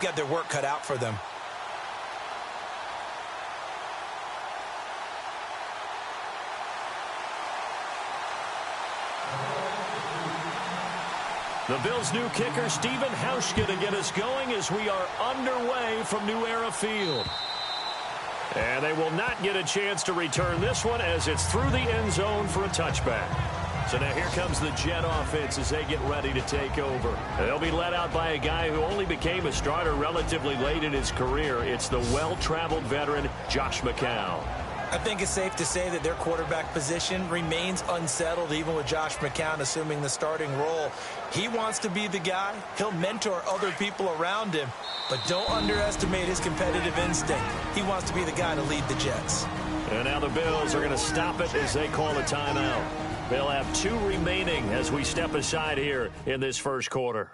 got their work cut out for them. The Bills' new kicker, Stephen Hauschka, to get us going as we are underway from New Era Field. And they will not get a chance to return this one as it's through the end zone for a touchback. So now here comes the Jet offense as they get ready to take over. They'll be led out by a guy who only became a starter relatively late in his career. It's the well-traveled veteran, Josh McCown. I think it's safe to say that their quarterback position remains unsettled, even with Josh McCown assuming the starting role. He wants to be the guy. He'll mentor other people around him, but don't underestimate his competitive instinct. He wants to be the guy to lead the Jets. And now the Bills are going to stop it as they call a timeout. They'll have 2 remaining as we step aside here in this first quarter.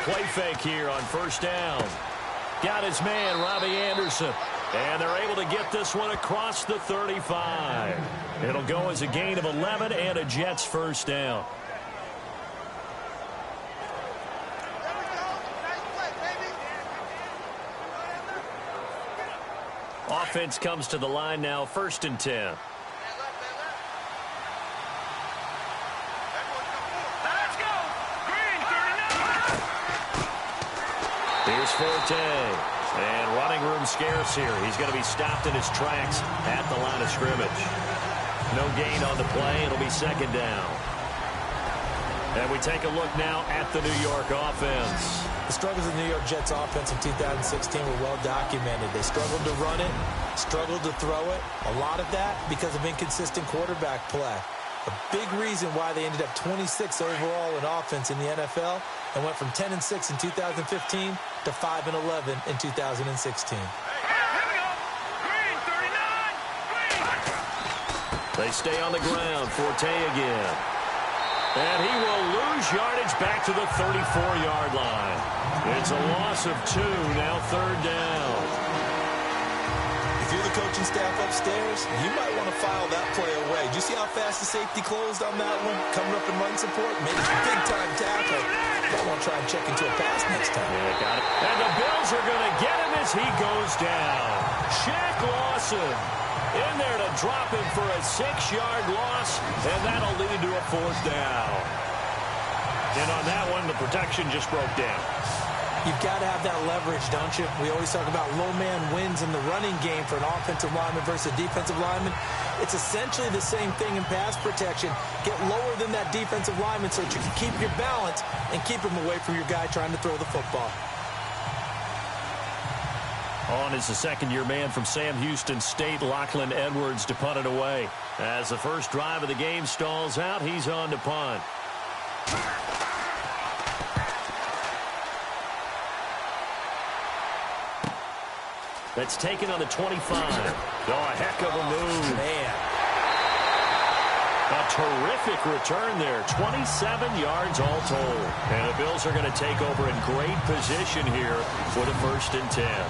Play fake here on first down. Got his man, Robbie Anderson. And they're able to get this one across the 35. It'll go as a gain of 11 and a Jets first down. Offense comes to the line now, 1st and 10. Here's Forte, and running room scarce here. He's going to be stopped in his tracks at the line of scrimmage. No gain on the play. It'll be 2nd down. And we take a look now at the New York offense. The struggles of the New York Jets offense in 2016 were well documented. They struggled to run it, struggled to throw it. A lot of that because of inconsistent quarterback play. A big reason why they ended up 26 overall in offense in the NFL and went from 10-6 in 2015 to 5-11 in 2016. They stay on the ground. Forte again. And he will lose yardage back to the 34-yard line. It's a loss of 2, now 3rd down. If you're the coaching staff upstairs, you might want to file that play away. Do you see how fast the safety closed on that one? Coming up in run support, made a big-time tackle. I want to try and check into a pass next time. Yeah, got it. And the Bills are going to get him as he goes down. Shaq Lawson in there to drop him for a 6-yard loss, and that'll lead to a 4th down. And on that one, the protection just broke down. You've got to have that leverage, don't you? We always talk about low man wins in the running game for an offensive lineman versus a defensive lineman. It's essentially the same thing in pass protection. Get lower than that defensive lineman so that you can keep your balance and keep him away from your guy trying to throw the football. On is the 2nd-year man from Sam Houston State, Lachlan Edwards, to punt it away. As the first drive of the game stalls out, he's on to punt. That's taken on the 25. Oh, a heck of a move. Man. A terrific return there. 27 yards all told. And the Bills are going to take over in great position here for the 1st and 10.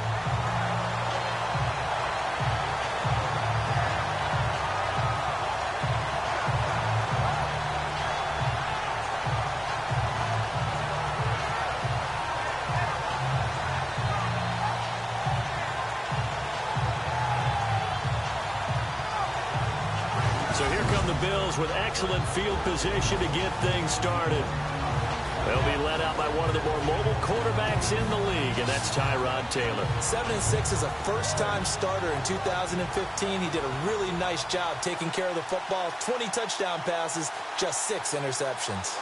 Bills with excellent field position to get things started. They'll be led out by one of the more mobile quarterbacks in the league, and that's Tyrod Taylor. 7-6 is a first-time starter in 2015. He did a really nice job taking care of the football. 20 touchdown passes, just 6 interceptions.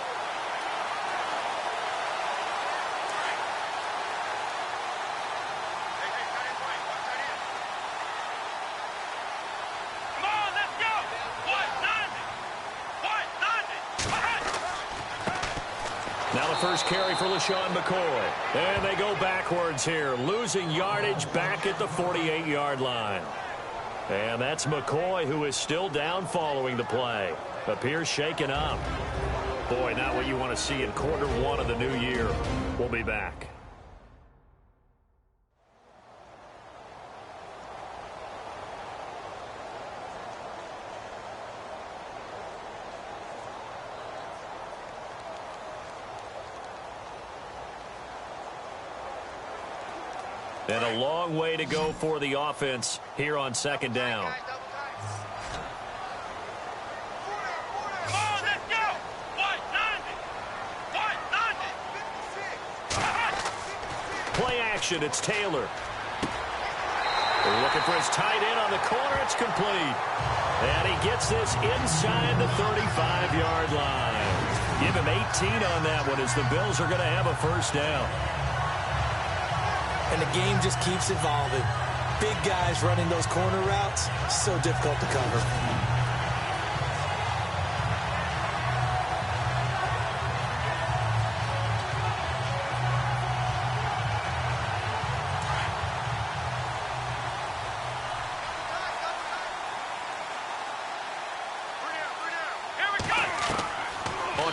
First carry for LaShawn McCoy. And they go backwards here, losing yardage back at the 48-yard line. And that's McCoy, who is still down following the play. Appears shaken up. Boy, not what you want to see in quarter 1 of the new year. We'll be back. And a long way to go for the offense here on second down. Play action, it's Taylor. Looking for his tight end on the corner. It's complete. And he gets this inside the 35-yard line. Give him 18 on that one as the Bills are going to have a first down. And the game just keeps evolving. Big guys running those corner routes, so difficult to cover.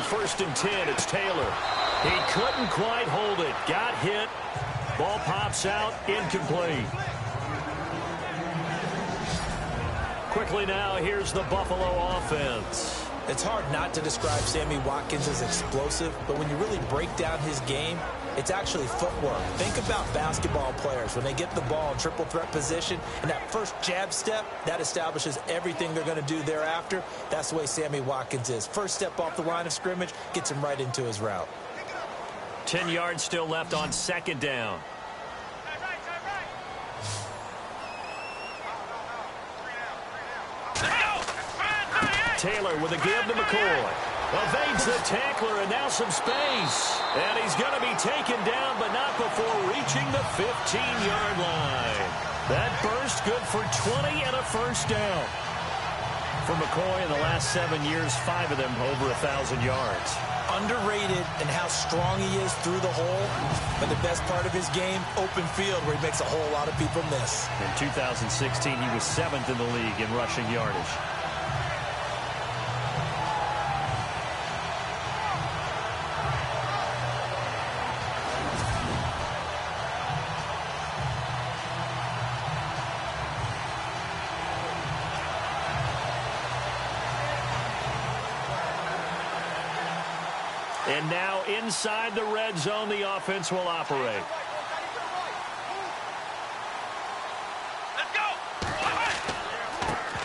First and 10, it's Taylor. He couldn't quite hold it. Got hit. Ball pops out, incomplete. Quickly now, here's the Buffalo offense. It's hard not to describe Sammy Watkins as explosive, but when you really break down his game, it's actually footwork. Think about basketball players. When they get the ball in triple threat position, and that first jab step, that establishes everything they're going to do thereafter. That's the way Sammy Watkins is. First step off the line of scrimmage, gets him right into his route. 10 yards still left on second down. Taylor with a give to McCoy. Evades the tackler, and now some space. And he's going to be taken down, but not before reaching the 15-yard line. That burst good for 20 and a first down. For McCoy in the last 7 years, 5 of them over 1,000 yards. Underrated in how strong he is through the hole, but the best part of his game, open field, where he makes a whole lot of people miss. In 2016, he was 7th in the league in rushing yardage. And now inside the red zone, the offense will operate.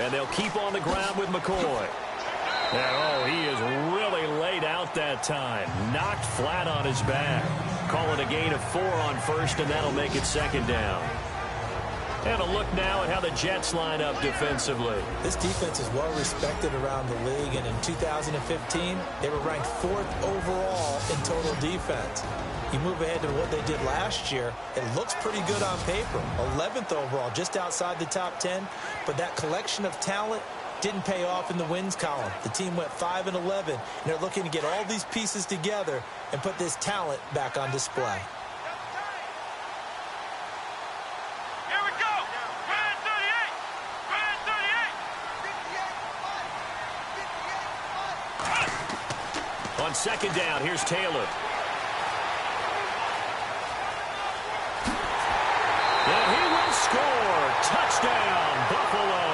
And they'll keep on the ground with McCoy. And, oh, he is really laid out that time. Knocked flat on his back. Call it a gain of 4 on first, and that'll make it second down. And a look now at how the Jets line up defensively. This defense is well respected around the league, and in 2015, they were ranked 4th overall in total defense. You move ahead to what they did last year, it looks pretty good on paper. 11th overall, just outside the top 10, but that collection of talent didn't pay off in the wins column. The team went 5-11, and they're looking to get all these pieces together and put this talent back on display. On second down, here's Taylor. And he will score. Touchdown, Buffalo.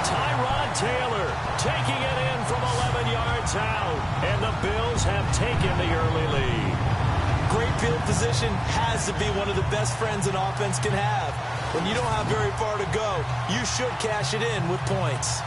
Tyrod Taylor taking it in from 11 yards out. And the Bills have taken the early lead. Great field position has to be one of the best friends an offense can have. When you don't have very far to go, you should cash it in with points.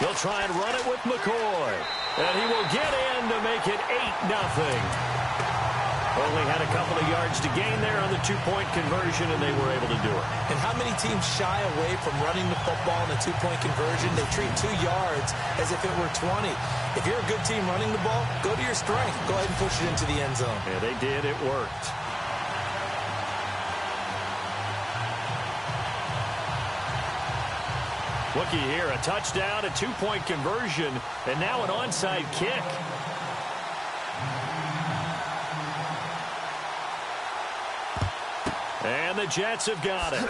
They'll try and run it with McCoy. And he will get in to make it 8-0. Only had a couple of yards to gain there on the two-point conversion, and they were able to do it. And how many teams shy away from running the football in a two-point conversion? They treat 2 yards as if it were 20. If you're a good team running the ball, go to your strength. Go ahead and push it into the end zone. Yeah, they did. It worked. Looky here, a touchdown, a two-point conversion, and now an onside kick. And the Jets have got it.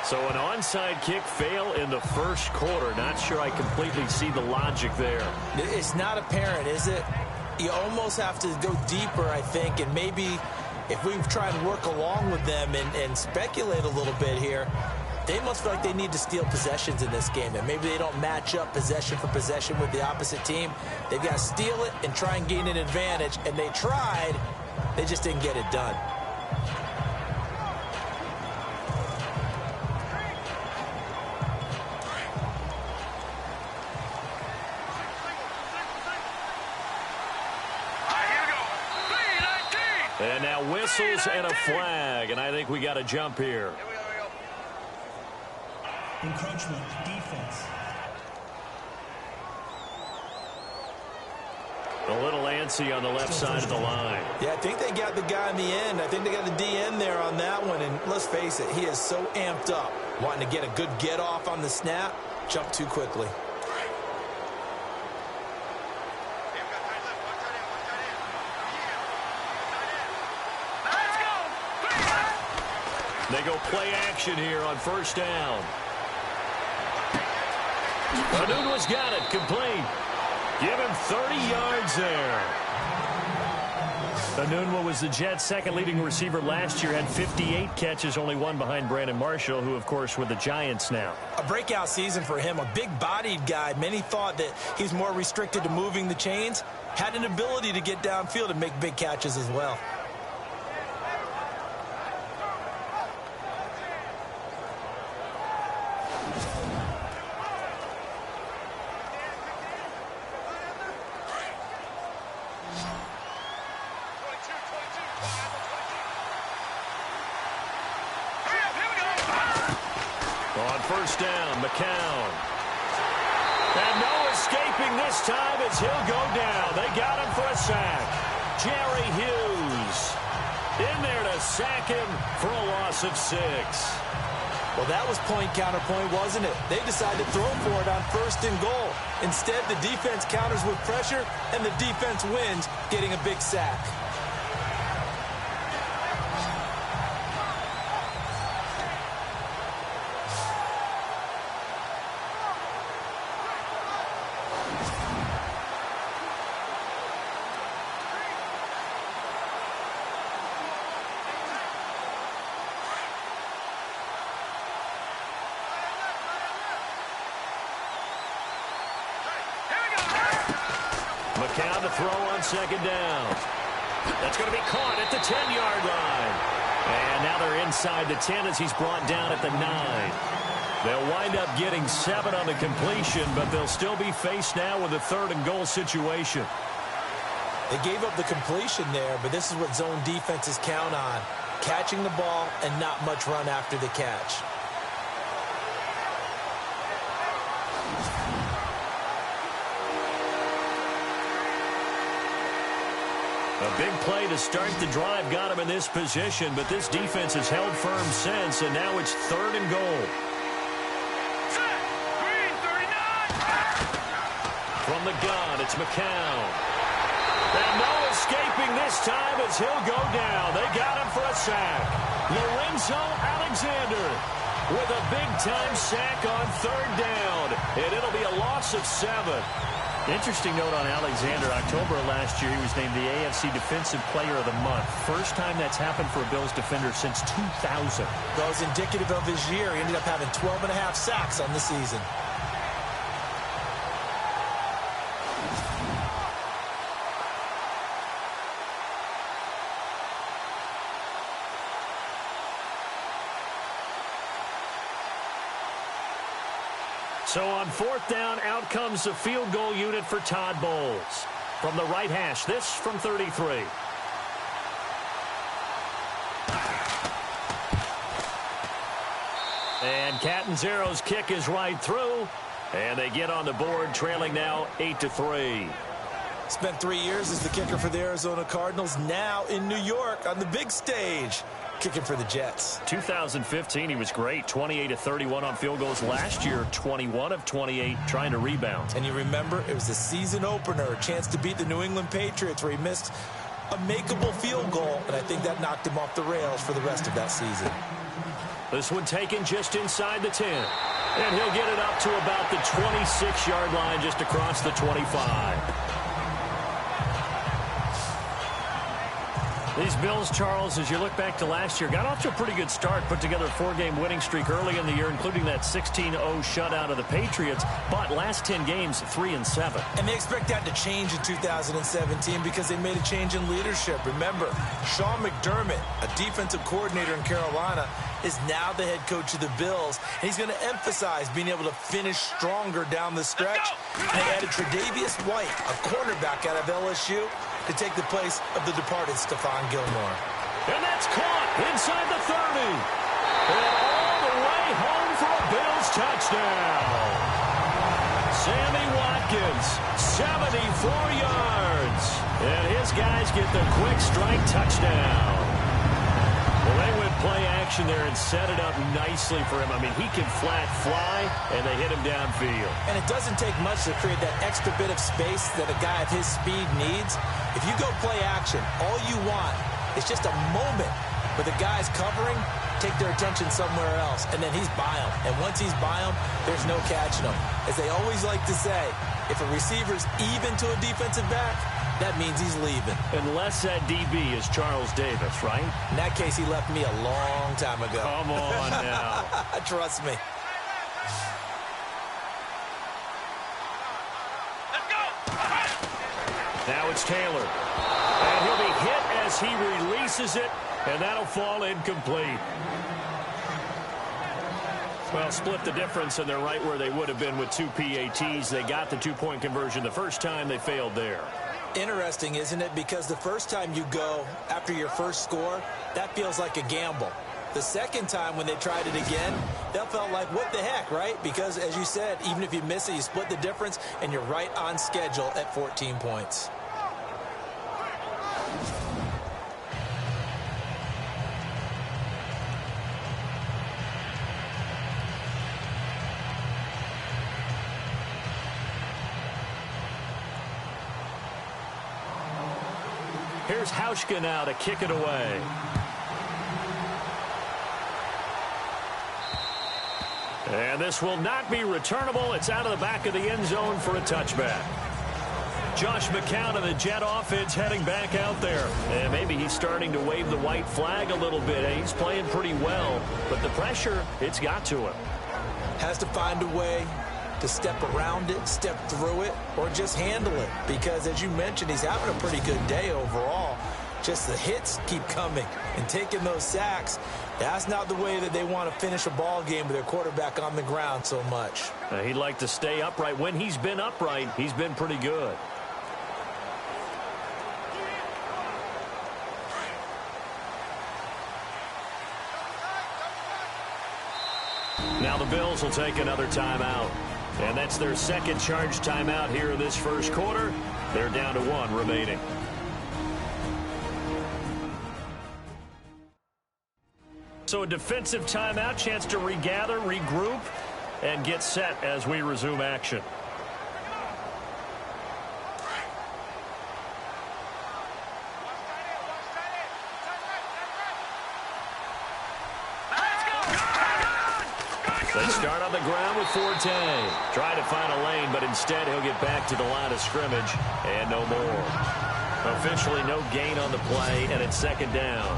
So an onside kick fail in the first quarter. Not sure I completely see the logic there. It's not apparent, is it? You almost have to go deeper, I think, and maybe if we try and work along with them and speculate a little bit here, they must feel like they need to steal possessions in this game, and maybe they don't match up possession for possession with the opposite team. They've got to steal it and try and gain an advantage, and they tried. They just didn't get it done. And now whistles and a flag, and I think we got to jump here. Encroachment, defense. A little antsy on the left side of the line. Yeah, I think they got the guy in the end. I think they got the DN there on that one, and let's face it, he is so amped up, wanting to get a good get-off on the snap, jump too quickly. They go play action here on first down. Anunwa's got it, complete. Give him 30 yards there. Anunwa was the Jets' second leading receiver last year, had 58 catches, only one behind Brandon Marshall, who, of course, with the Giants now. A breakout season for him, a big-bodied guy. Many thought that he's more restricted to moving the chains. Had an ability to get downfield and make big catches as well. First down, McCown. And no escaping this time as he'll go down. They got him for a sack. Jerry Hughes in there to sack him for a loss of 6. Well, that was point counterpoint, wasn't it? They decided to throw for it on first and goal. Instead, the defense counters with pressure, and the defense wins, getting a big sack. McCown to throw on second down. That's going to be caught at the 10-yard line. And now they're inside the 10 as he's brought down at the 9. They'll wind up getting 7 on the completion, but they'll still be faced now with a third and goal situation. They gave up the completion there, but this is what zone defenses count on. Catching the ball and not much run after the catch. A big play to start the drive got him in this position, but this defense has held firm since, and now it's third and goal. From the gun, it's McCown. And no escaping this time as he'll go down. They got him for a sack. Lorenzo Alexander with a big-time sack on third down, and it'll be a loss of 7. Interesting note on Alexander. October of last year, he was named the AFC Defensive Player of the Month. First time that's happened for a Bills defender since 2000. That was indicative of his year. He ended up having 12.5 sacks on the season. So on fourth down, out comes the field goal unit for Todd Bowles. From the right hash, this from 33. And Catanzaro's kick is right through. And they get on the board, trailing now 8-3. Spent 3 years as the kicker for the Arizona Cardinals. Now in New York on the big stage, kicking for the Jets. 2015, he was great. 28-31 on field goals. Last year, 21 of 28 trying to rebound. And you remember, it was the season opener, a chance to beat the New England Patriots where he missed a makeable field goal. And I think that that knocked him off the rails for the rest of that season. This one taken just inside the 10. And he'll get it up to about the 26-yard line, just across the 25. These Bills, Charles, as you look back to last year, got off to a pretty good start, put together a 4-game winning streak early in the year, including that 16-0 shutout of the Patriots, but last 10 games, 3-7. And they expect that to change in 2017 because they made a change in leadership. Remember, Sean McDermott, a defensive coordinator in Carolina, is now the head coach of the Bills, and he's going to emphasize being able to finish stronger down the stretch. And they added Tre'Davious White, a cornerback out of LSU, to take the place of the departed Stephon Gilmore. And that's caught inside the 30. And all the way home for a Bills touchdown. Sammy Watkins, 74 yards. And his guys get the quick strike touchdown. Well, they went play action there and set it up nicely for him. I mean, he can flat fly, and they hit him downfield. And it doesn't take much to create that extra bit of space that a guy of his speed needs. If you go play action, all you want is just a moment where the guy's covering, take their attention somewhere else, and then he's by him. And once he's by him, there's no catching him. As they always like to say, if a receiver's even to a defensive back, that means he's leaving. Unless that DB is Charles Davis, right? In that case, he left me a long time ago. Come on now. Trust me. Now it's Taylor. And he'll be hit as he releases it, and that'll fall incomplete. Well, split the difference, and they're right where they would have been with 2 PATs. They got the 2-point conversion the first time. They failed there. Interesting, isn't it? Because the first time you go after your first score, that feels like a gamble. The second time when they tried it again, that felt like, what the heck, right? Because, as you said, even if you miss it, you split the difference, and you're right on schedule at 14 points. Here's Hauschka now to kick it away. And this will not be returnable. It's out of the back of the end zone for a touchback. Josh McCown and the Jet offense heading back out there. And maybe he's starting to wave the white flag a little bit. He's playing pretty well, but the pressure, it's got to him. Has to find a way to step around it, step through it, or just handle it. Because, as you mentioned, he's having a pretty good day overall. Just the hits keep coming and taking those sacks. That's not the way that they want to finish a ball game with their quarterback on the ground so much. He'd like to stay upright. When he's been upright, he's been pretty good. Now the Bills will take another timeout. And that's their second charge timeout here in this first quarter. They're down to 1 remaining. So a defensive timeout, chance to regather, regroup, and get set as we resume action. They start on the ground with Forte. Trying to find a lane, but instead he'll get back to the line of scrimmage and no more. Officially no gain on the play, and it's second down.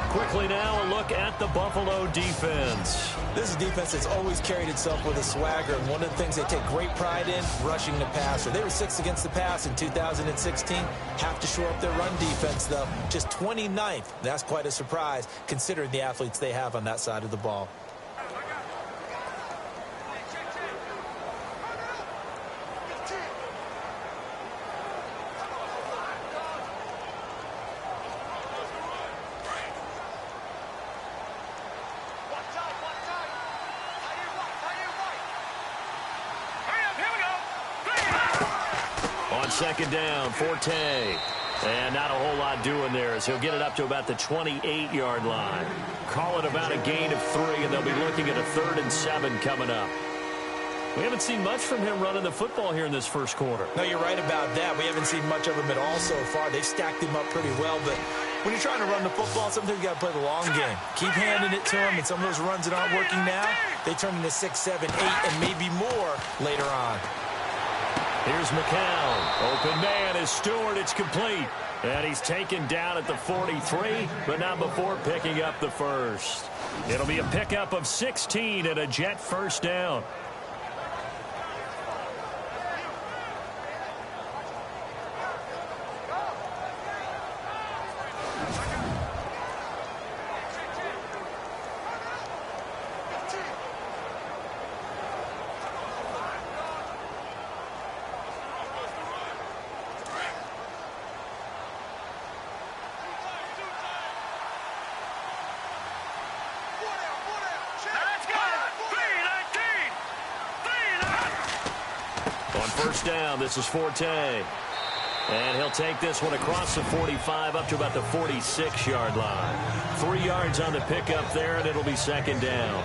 Quickly now, a look at the Buffalo defense. This is a defense that's always carried itself with a swagger, and one of the things they take great pride in, rushing the passer. They were 6th against the pass in 2016. Have to shore up their run defense, though. Just 29th. That's quite a surprise, considering the athletes they have on that side of the ball. Second down, Forte. And not a whole lot doing there as he'll get it up to about the 28-yard line. Call it about a gain of 3, and they'll be looking at a 3rd and 7 coming up. We haven't seen much from him running the football here in this first quarter. No, you're right about that. We haven't seen much of him at all so far. They've stacked him up pretty well, but When you're trying to run the football, sometimes you got to play the long game. Keep handing it to them, and some of those runs that aren't working now, they turn into 6, 7, 8, and maybe more later on. Here's McCown. Open man is Stewart. It's complete. And he's taken down at the 43, but not before picking up the first. It'll be a pickup of 16 and a Jet first down. First down, this is Forte. And he'll take this one across the 45 up to about the 46-yard line. 3 yards on the pickup there, and it'll be second down.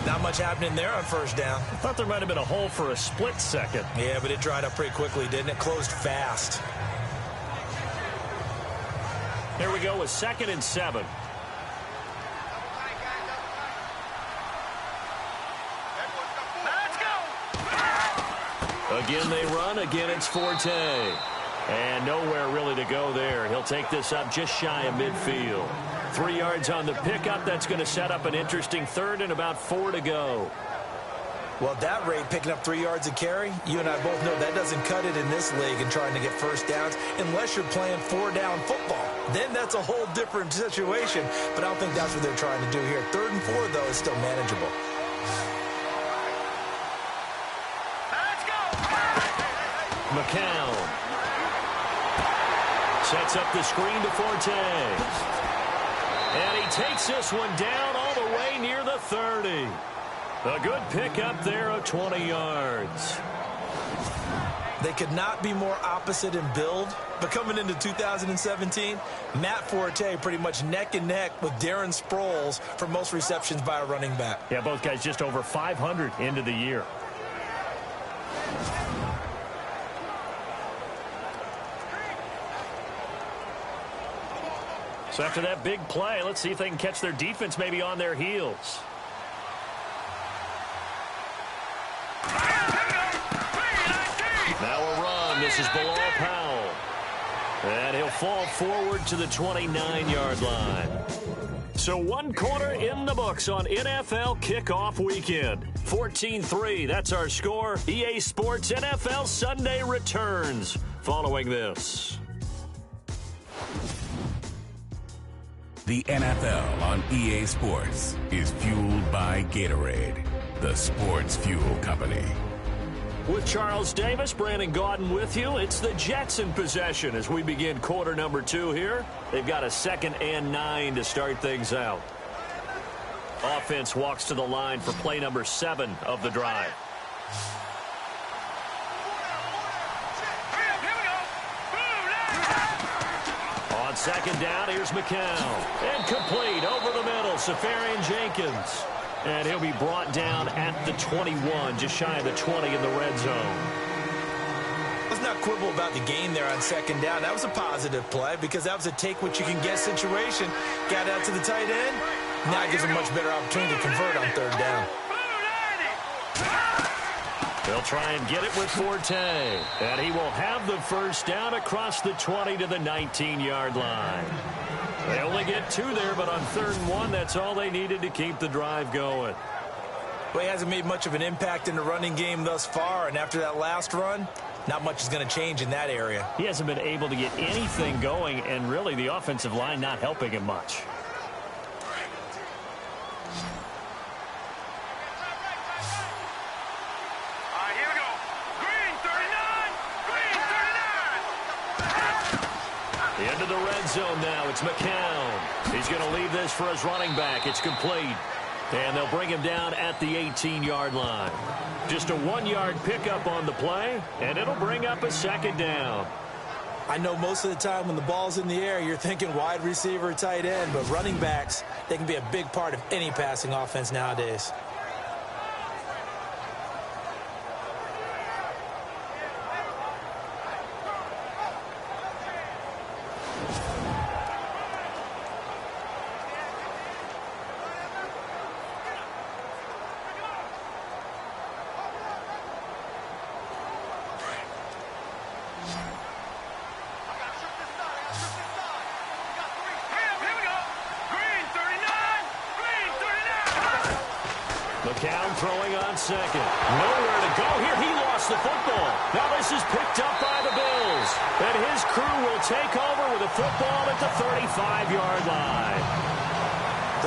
Not much happening there on first down. I thought there might have been a hole for a split second. Yeah, but it dried up pretty quickly, didn't it? Closed fast. Here we go with 2nd and 7. Again they run. Again it's Forte. And nowhere really to go there. He'll take this up just shy of midfield. 3 yards on the pickup. That's going to set up an interesting third and about 4 to go. Well, at that rate, picking up 3 yards a carry, you and I both know that doesn't cut it in this league and trying to get first downs unless you're playing 4-down football. Then that's a whole different situation. But I don't think that's what they're trying to do here. 3rd and 4, though, is still manageable. McCown sets up the screen to Forte. And he takes this one down all the way near the 30. A good pickup there of 20 yards. They could not be more opposite in build. But coming into 2017, Matt Forte pretty much neck and neck with Darren Sproles for most receptions by a running back. Yeah, both guys just over 500 into the year. So after that big play, let's see if they can catch their defense maybe on their heels. Now a run. This is Bilal Powell. And he'll fall forward to the 29-yard line. So 1 quarter in the books on NFL kickoff weekend. 14-3, that's our score. EA Sports NFL Sunday returns following this. The NFL on EA Sports is fueled by Gatorade, the sports fuel company. With Charles Davis, Brandon Gaudin with you. It's the Jets in possession as we begin quarter number 2 here. They've got a 2nd and 9 to start things out. Offense walks to the line for play number 7 of the drive. On 2nd down, here's McCown. And complete over the middle, Safarian Jenkins. And he'll be brought down at the 21, just shy of the 20 in the red zone. Let's not quibble about the gain there on 2nd down. That was a positive play because that was a take-what-you-can-get situation. Got out to the tight end. Now it gives them much better opportunity to convert on 3rd down. They'll try and get it with Forte. And he will have the first down across the 20 to the 19-yard line. They only get 2 there, but on 3rd and 1, that's all they needed to keep the drive going. Well, he hasn't made much of an impact in the running game thus far, and after that last run, not much is going to change in that area. He hasn't been able to get anything going, and really the offensive line not helping him much. Into the red zone now. It's McCown. He's going to leave this for his running back. It's complete. And they'll bring him down at the 18-yard line. Just a 1-yard pickup on the play, and it'll bring up a 2nd down. I know most of the time when the ball's in the air, you're thinking wide receiver, tight end, but running backs, they can be a big part of any passing offense nowadays. McCown throwing on second. Nowhere to go here. He lost the football. Now this is picked up by the Bills. And his crew will take over with a football at the 35-yard line.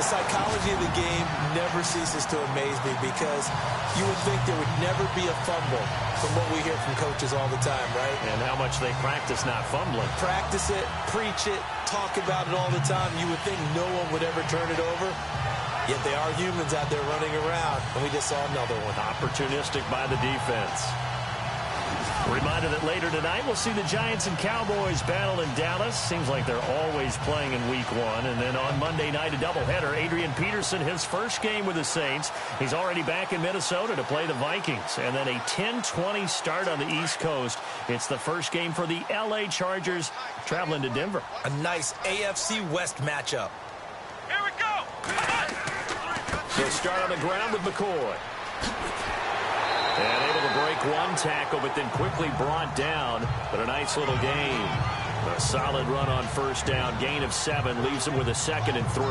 The psychology of the game never ceases to amaze me because you would think there would never be a fumble from what we hear from coaches all the time, right? And how much they practice not fumbling. Practice it, preach it, talk about it all the time. You would think no one would ever turn it over. Yet they are humans out there running around, and we just saw another one. Opportunistic by the defense. Reminder that later tonight we'll see the Giants and Cowboys battle in Dallas. Seems like they're always playing in week one. And then on Monday night, a doubleheader. Adrian Peterson, his first game with the Saints. He's already back in Minnesota to play the Vikings. And then a 10-20 start on the East Coast. It's the first game for the L.A. Chargers traveling to Denver. A nice AFC West matchup. Here we go. They'll start on the ground with McCoy. And able to break one tackle, but then quickly brought down. But a nice little gain. A solid run on first down. Gain of 7 leaves him with a 2nd and 3.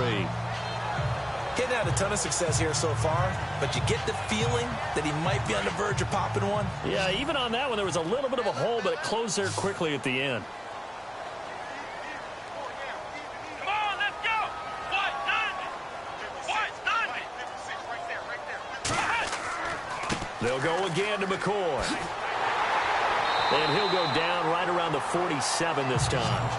Getting had a ton of success here so far, but you get the feeling that he might be on the verge of popping one. Yeah, even on that one, there was a little bit of a hole, but it closed there quickly at the end. They'll go again to McCoy. And he'll go down right around the 47 this time.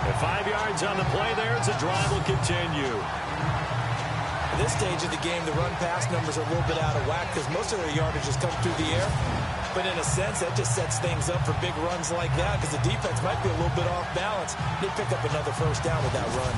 At 5 yards on the play there, the drive will continue. At this stage of the game, the run-pass numbers are a little bit out of whack because most of their yardage has come through the air. But in a sense, that just sets things up for big runs like that because the defense might be a little bit off balance. They pick up another first down with that run.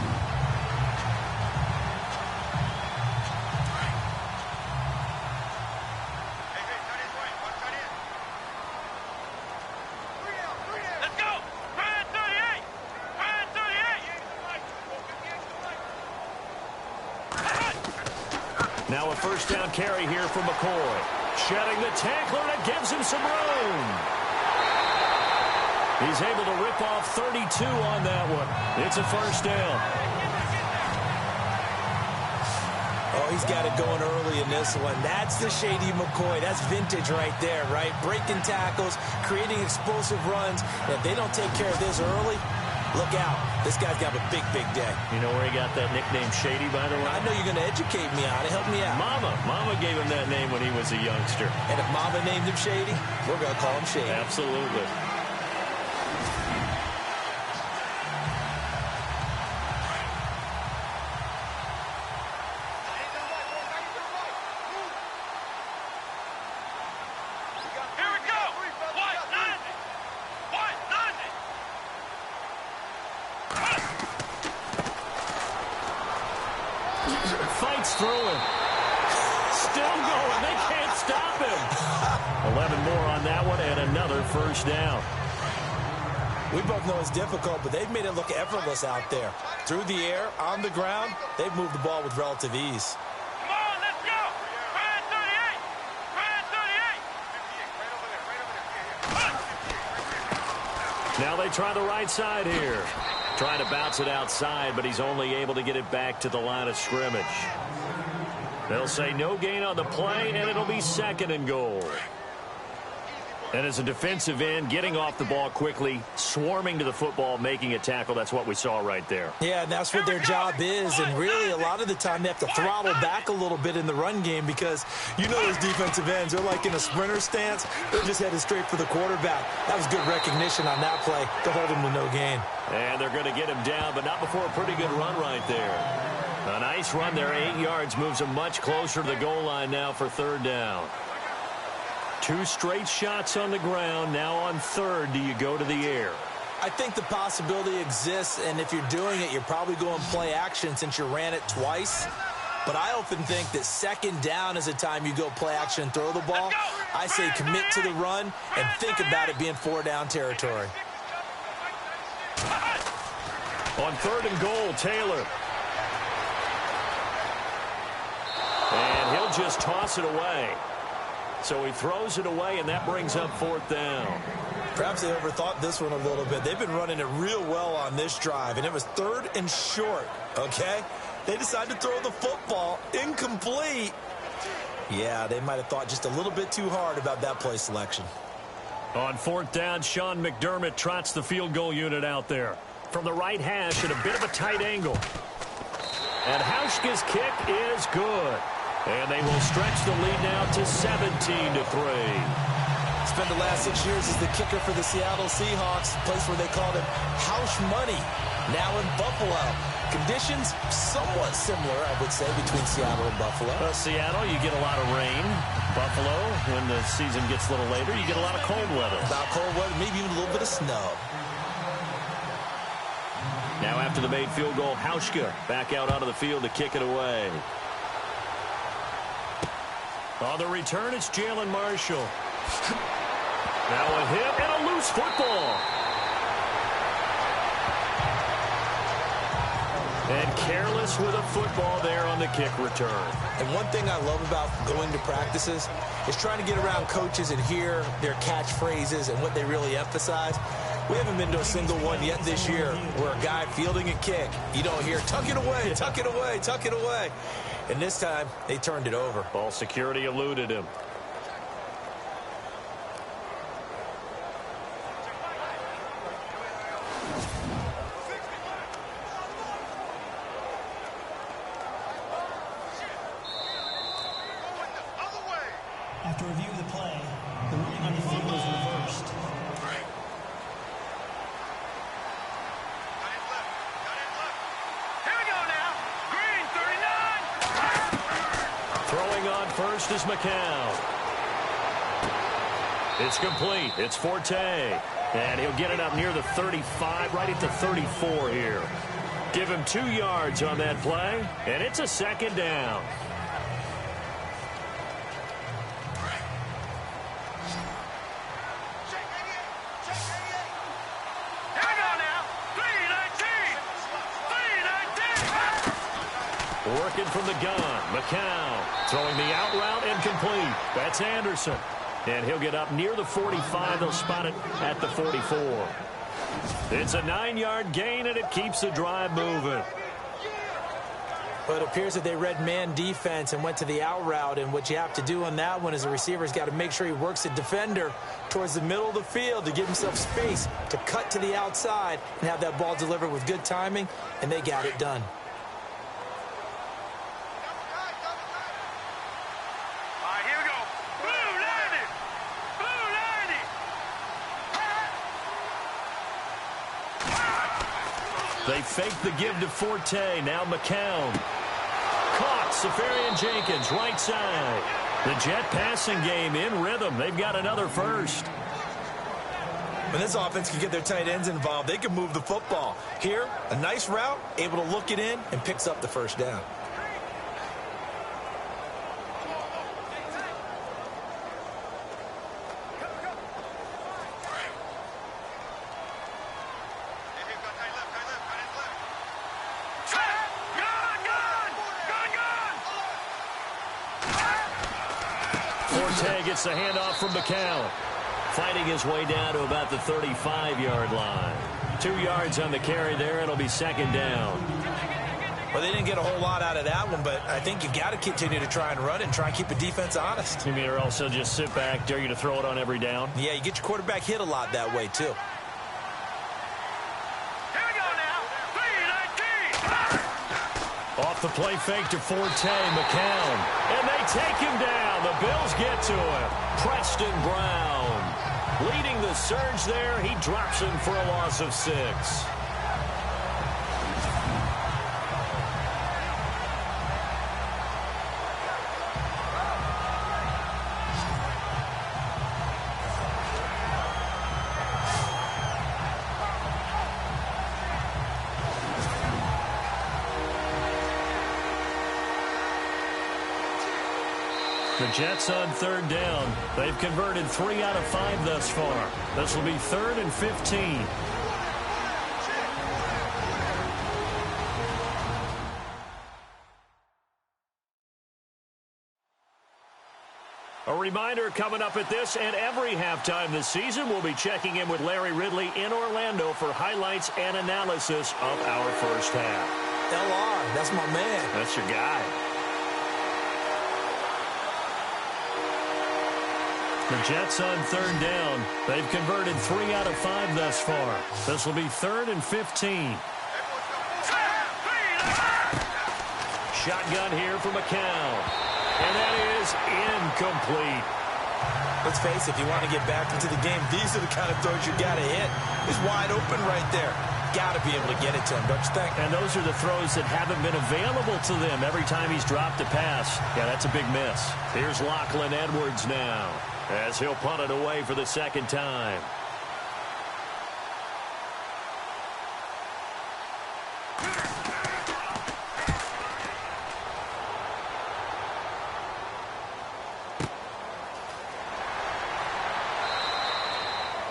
Now a first down carry here for McCoy. Shedding the tackler, that gives him some room. He's able to rip off 32 on that one. It's a first down. Oh, he's got it going early in this one. That's the shady McCoy. That's vintage right there, right? Breaking tackles, creating explosive runs. And if they don't take care of this early, look out. This guy's got a big, big day. You know where he got that nickname Shady, by the way? I know you're going to educate me on it. Help me out. Mama gave him that name when he was a youngster. And if Mama named him Shady, we're going to call him Shady. Absolutely. Fights through him. Still going. They can't stop him. 11 more on that one and another first down. We both know it's difficult, but they've made it look effortless out there. Through the air, on the ground, they've moved the ball with relative ease. Come on, let's go. Ryan 38. Ryan 38. Now they try the right side here. Trying to bounce it outside, but he's only able to get it back to the line of scrimmage. They'll say no gain on the play, and it'll be 2nd and goal. And as a defensive end, getting off the ball quickly, swarming to the football, making a tackle, that's what we saw right there. Yeah, and that's what their job is. And really, a lot of the time, they have to throttle back a little bit in the run game because you know those defensive ends, they're like in a sprinter stance. They're just headed straight for the quarterback. That was good recognition on that play to hold him to no gain. And they're going to get him down, but not before a pretty good run right there. A nice run there, 8 yards, moves him much closer to the goal line now for 3rd down. 2 straight shots on the ground. Now on 3rd, do you go to the air? I think the possibility exists, and if you're doing it, you're probably going play action since you ran it twice. But I often think that 2nd down is a time you go play action and throw the ball. I say commit to the run and think about it being 4-down territory. On 3rd and goal, Taylor. And he'll just toss it away. So he throws it away, and that brings up 4th down. Perhaps they overthought this one a little bit. They've been running it real well on this drive, and it was 3rd and short, okay? They decided to throw the football incomplete. Yeah, they might have thought just a little bit too hard about that play selection. On 4th down, Sean McDermott trots the field goal unit out there. From the right hash at a bit of a tight angle. And Hauschka's kick is good. And they will stretch the lead now to 17-3. Spent the last 6 years as the kicker for the Seattle Seahawks, a place where they called him House Money, now in Buffalo. Conditions somewhat similar, I would say, between Seattle and Buffalo. Seattle, you get a lot of rain. Buffalo, when the season gets a little later, you get a lot of cold weather. About cold weather, maybe even a little bit of snow. Now after the made field goal, Hauschka back out onto the field to kick it away. On the return, it's Jalen Marshall. Now a hit and a loose football. And careless with a football there on the kick return. And one thing I love about going to practices is trying to get around coaches and hear their catchphrases and what they really emphasize. We haven't been to a single one yet this year where a guy fielding a kick, you don't hear, tuck it away, tuck it away, tuck it away. And this time, they turned it over. Ball security eluded him. After review of the play, the ruling on the field was reversed. Here we go now. Green, 39. Throwing on first is McCown. It's complete. It's Forte. And he'll get it up near the 35, right at the 34 here. Give him 2 yards on that play, and it's a 2nd down. Working from the gun, McCown throwing the out route and complete. That's Anderson. And he'll get up near the 45. They'll spot it at the 44. It's a 9-yard gain, and it keeps the drive moving. But it appears that they read man defense and went to the out route. And what you have to do on that one is the receiver's got to make sure he works the defender towards the middle of the field to give himself space to cut to the outside and have that ball delivered with good timing, and they got it done. They fake the give to Forte. Now McCown. Caught. Safarian-Jenkins, right side. The Jet passing game in rhythm. They've got another first. When this offense can get their tight ends involved, they can move the football. Here, a nice route, able to look it in, and picks up the first down. Gets the handoff from McCown. Fighting his way down to about the 35-yard line. 2 yards on the carry there. It'll be 2nd down. Well, they didn't get a whole lot out of that one, but I think you got to continue to try and run and try and keep the defense honest. You mean or also just sit back, dare you to throw it on every down? Yeah, you get your quarterback hit a lot that way, too. Here we go now. 3-19. Off the play fake to Forte, McCown. And they take him down. The Bills get to him. Preston Brown leading the surge there. He drops him for a loss of 6. The Jets on 3rd down. They've converted 3 out of 5 thus far. This will be 3rd and 15. A reminder coming up at this and every halftime this season, we'll be checking in with Larry Ridley in Orlando for highlights and analysis of our first half. LR, that's my man. That's your guy. The Jets on third down. They've converted 3 out of 5 thus far. This will be 3rd and 15. Shotgun here for McCown. And that is incomplete. Let's face it, if you want to get back into the game, these are the kind of throws you got to hit. He's wide open right there. Got to be able to get it to him, don't you think? And those are the throws that haven't been available to them every time he's dropped a pass. Yeah, that's a big miss. Here's Lachlan Edwards now, as he'll punt it away for the second time.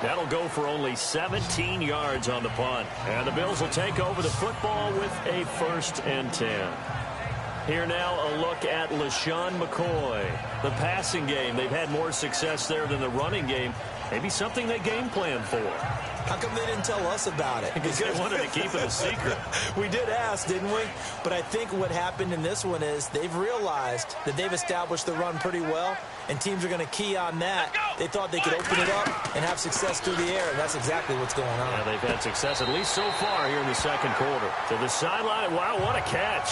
That'll go for only 17 yards on the punt. And the Bills will take over the football with a 1st and 10. Here now a look at LaShawn McCoy. The passing game, they've had more success there than the running game. Maybe something they game plan for. How come they didn't tell us about it? Because they wanted to keep it a secret. We did ask, didn't we? But I think what happened in this one is they've realized that they've established the run pretty well, and teams are going to key on that. They thought they could open it up and have success through the air, and that's exactly what's going on. Yeah, they've had success at least so far here in the second quarter. To the sideline, wow, what a catch.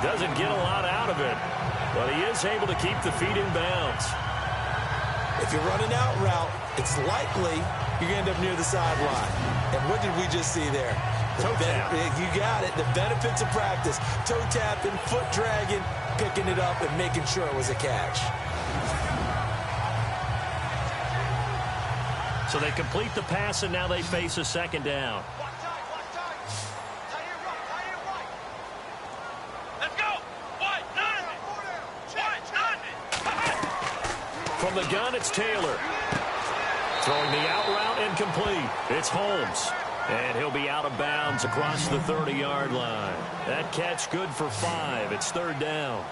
Doesn't get a lot out of it, but he is able to keep the feet in bounds. If you're running out route, it's likely you're going to end up near the sideline. And what did we just see there? Toe tap. You got it. The benefits of practice. Toe tapping, foot dragging, picking it up, and making sure it was a catch. So they complete the pass, and now they face a second down. From the gun, it's Taylor. Throwing the out route incomplete. It's Holmes. And he'll be out of bounds across the 30-yard line. That catch good for 5. It's 3rd down.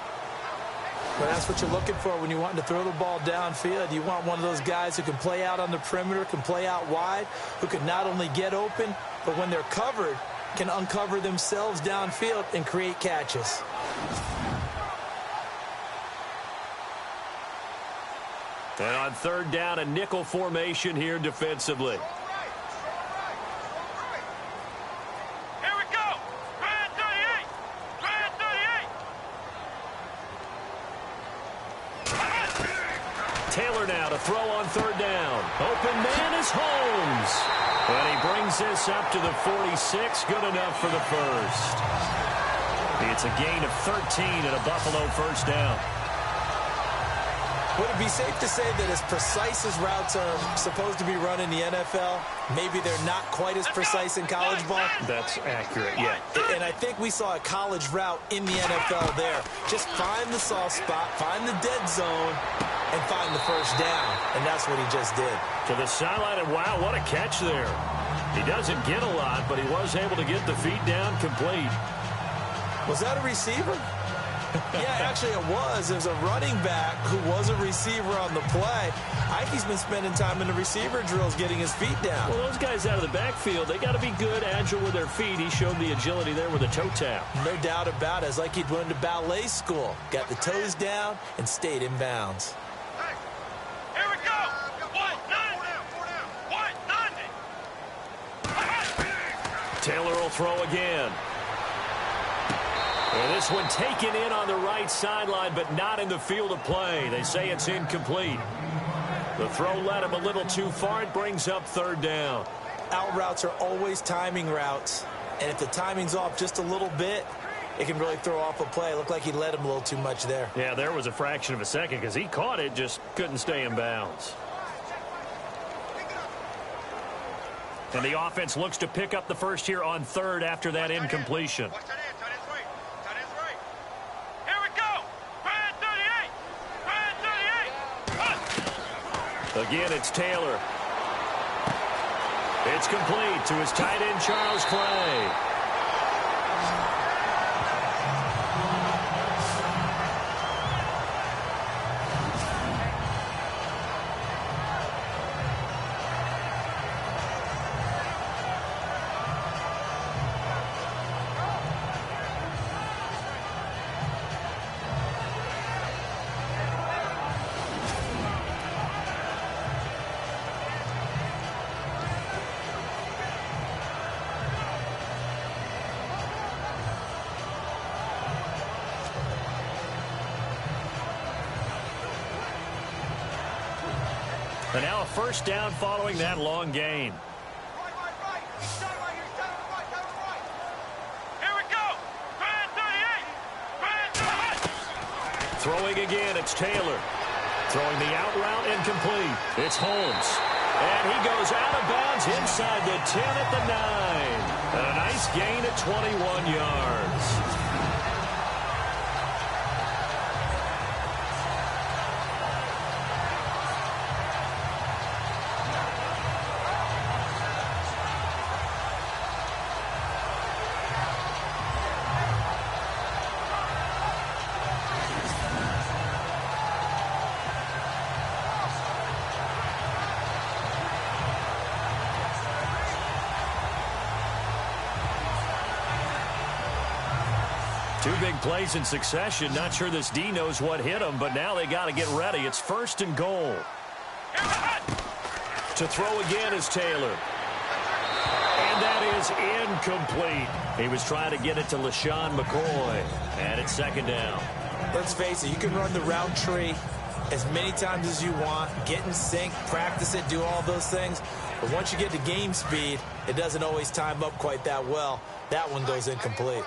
Well, that's what you're looking for when you want to throw the ball downfield. You want one of those guys who can play out on the perimeter, can play out wide, who can not only get open, but when they're covered, can uncover themselves downfield and create catches. And on 3rd down, a nickel formation here defensively. Here we go. Grand 38. Grand 38. Taylor now to throw on 3rd down. Open man is Holmes. And he brings this up to the 46. Good enough for the first. It's a gain of 13 and a Buffalo 1st down. Would it be safe to say that as precise as routes are supposed to be run in the NFL, maybe they're not quite as precise in college ball? That's accurate, yeah. And I think we saw a college route in the NFL there. Just find the soft spot, find the dead zone, and find the 1st down. And that's what he just did. To the sideline, and wow, what a catch there. He doesn't get a lot, but he was able to get the feet down complete. Was that a receiver? Yeah, actually it was. There's a running back who was a receiver on the play. Ike's been spending time in the receiver drills getting his feet down. Well, those guys out of the backfield, they got to be good, agile with their feet. He showed the agility there with a toe tap. No doubt about it. It's like he'd went to ballet school. Got the toes down and stayed in bounds. Here we go. 190. Taylor will throw again. And this one taken in on the right sideline, but not in the field of play. They say it's incomplete. The throw led him a little too far. It brings up 3rd down. Out routes are always timing routes. And if the timing's off just a little bit, it can really throw off a play. It looked like he led him a little too much there. Yeah, there was a fraction of a second because he caught it, just couldn't stay in bounds. And the offense looks to pick up the first here on 3rd after that incompletion. Again, it's Taylor. It's complete to his tight end, Charles Clay. And now a first down following that long gain. Here we go. Grand 38. Throwing again, it's Taylor. Throwing the out route incomplete. It's Holmes. And he goes out of bounds inside the 10 at the 9. And a nice gain at 21 yards. Two big plays in succession. Not sure this D knows what hit him, but now they got to get ready. It's 1st and goal. To throw again is Taylor. And that is incomplete. He was trying to get it to LaShawn McCoy. And it's 2nd down. Let's face it, you can run the route tree as many times as you want, get in sync, practice it, do all those things. But once you get to game speed, it doesn't always time up quite that well. That one goes incomplete.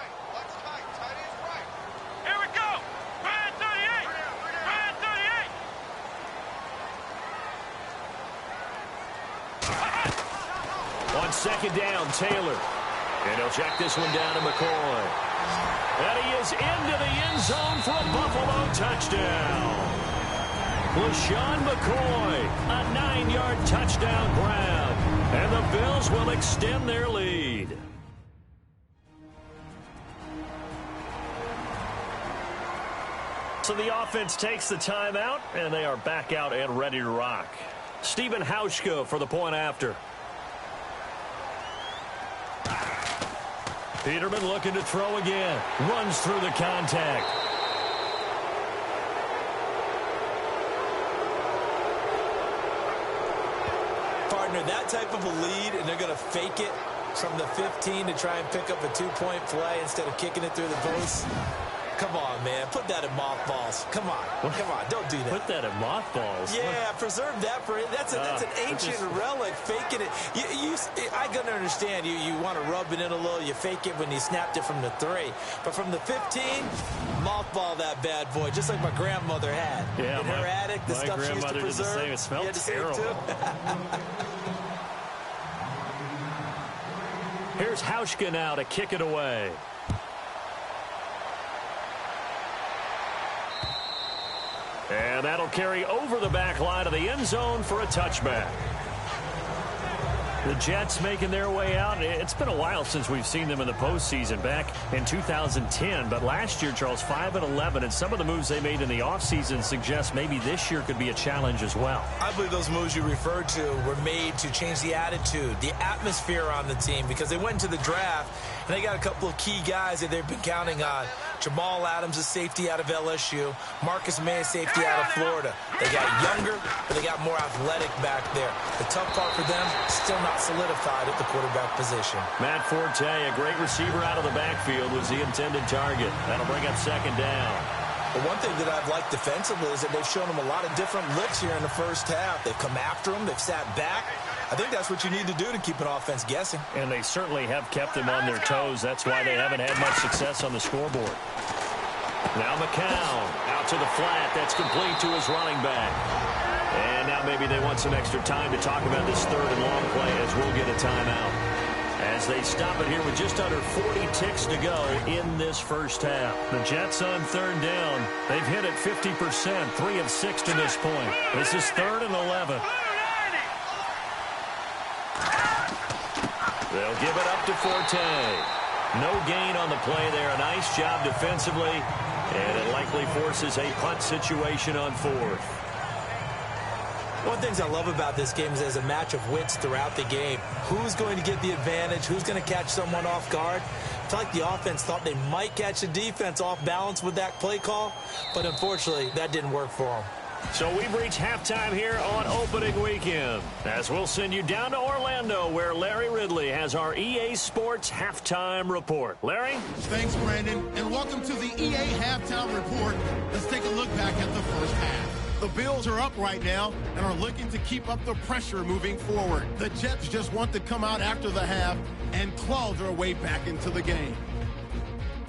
On 2nd down, Taylor. And he'll check this one down to McCoy. And he is into the end zone for a Buffalo touchdown. LaShawn McCoy, a 9-yard touchdown grab. And the Bills will extend their lead. So the offense takes the timeout, and they are back out and ready to rock. Stephen Hauschka for the point after. Peterman looking to throw again. Runs through the contact. Partner, that type of a lead, and they're going to fake it from the 15 to try and pick up a 2-point play instead of kicking it through the post. Come on, man. Put that in mothballs. Come on. Come on. Don't do that. Put that in mothballs? Yeah, preserve that for it. That's an ancient relic. Faking it. I can understand. You want to rub it in a little. You fake it when you snapped it from the 3. But from the 15, mothball that bad boy, just like my grandmother had. Yeah, in her attic, the stuff she used to preserve. Did the same. It smelled terrible. Here's Hauschka now to kick it away. And that'll carry over the back line of the end zone for a touchback. The Jets making their way out. It's been a while since we've seen them in the postseason, back in 2010. But last year, Charles, 5-11, and some of the moves they made in the offseason suggest maybe this year could be a challenge as well. I believe those moves you referred to were made to change the attitude, the atmosphere on the team, because they went into the draft and they got a couple of key guys that they've been counting on. Jamal Adams, a safety out of LSU. Marcus May, a safety out of Florida. They got younger, but they got more athletic back there. The tough part for them, still not solidified at the quarterback position. Matt Forte, a great receiver out of the backfield, was the intended target. That'll bring up 2nd down. But one thing that I've liked defensively is that they've shown them a lot of different looks here in the first half. They've come after them. They've sat back. I think that's what you need to do to keep an offense guessing. And they certainly have kept them on their toes. That's why they haven't had much success on the scoreboard. Now McCown out to the flat. That's complete to his running back. And now maybe they want some extra time to talk about this 3rd and long play as we'll get a timeout. As they stop it here with just under 40 ticks to go in this first half. The Jets on 3rd down. They've hit it 50%, 3 of 6 to this point. This is 3rd and 11. They'll give it up to Forte. No gain on the play there. A nice job defensively. And it likely forces a punt situation on 4th. One of the things I love about this game is there's a match of wits throughout the game. Who's going to get the advantage? Who's going to catch someone off guard? I feel like the offense thought they might catch the defense off balance with that play call, but unfortunately, that didn't work for them. So we've reached halftime here on opening weekend, as we'll send you down to Orlando, where Larry Ridley has our EA Sports Halftime Report. Larry? Thanks, Brandon, and welcome to the EA Halftime Report. Let's take a look back at the first half. The Bills are up right now and are looking to keep up the pressure moving forward. The Jets just want to come out after the half and claw their way back into the game.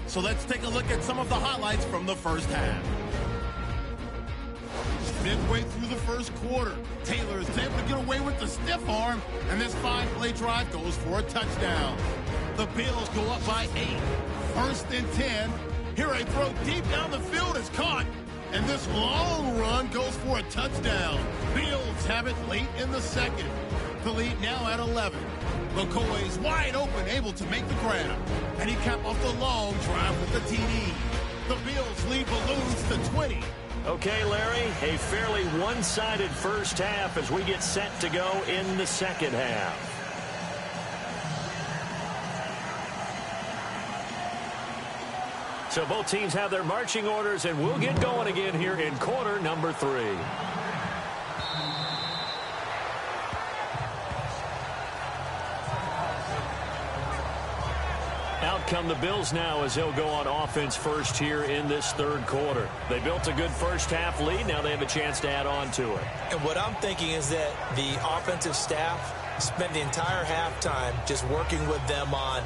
So let's take a look at some of the highlights from the first half. Midway through the first quarter, Taylor is able to get away with the stiff arm, and this 5-play drive goes for a touchdown. The Bills go up by 8. First and 10. Here a throw deep down the field is caught, and this long run goes for a touchdown. Bills have it late in the second. The lead now at 11. McCoy is wide open, able to make the grab, and he capped off the long drive with the TD. The Bills lead balloons to 20. Okay, Larry, a fairly one-sided first half as we get set to go in the second half. So both teams have their marching orders, and we'll get going again here in quarter number 3. Out come the Bills now as they'll go on offense first here in this third quarter. They built a good first half lead. Now they have a chance to add on to it. And what I'm thinking is that the offensive staff spent the entire halftime just working with them on,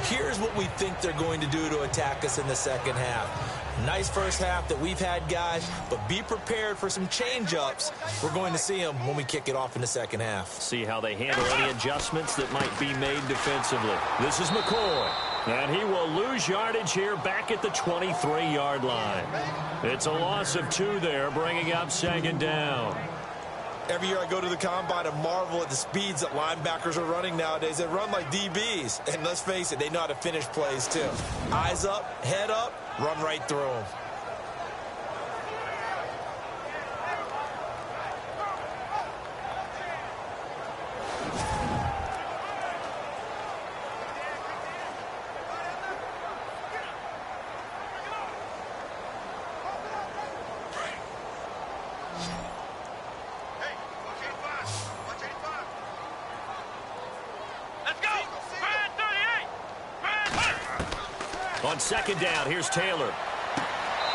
here's what we think they're going to do to attack us in the second half. Nice first half that we've had, guys, but be prepared for some change-ups. We're going to see them when we kick it off in the second half. See how they handle any adjustments that might be made defensively. This is McCoy. And he will lose yardage here back at the 23-yard line. It's a loss of 2 there, bringing up second down. Every year I go to the combine and marvel at the speeds that linebackers are running nowadays. They run like DBs. And let's face it, they know how to finish plays too. Eyes up, head up, run right through them. On second down, here's Taylor.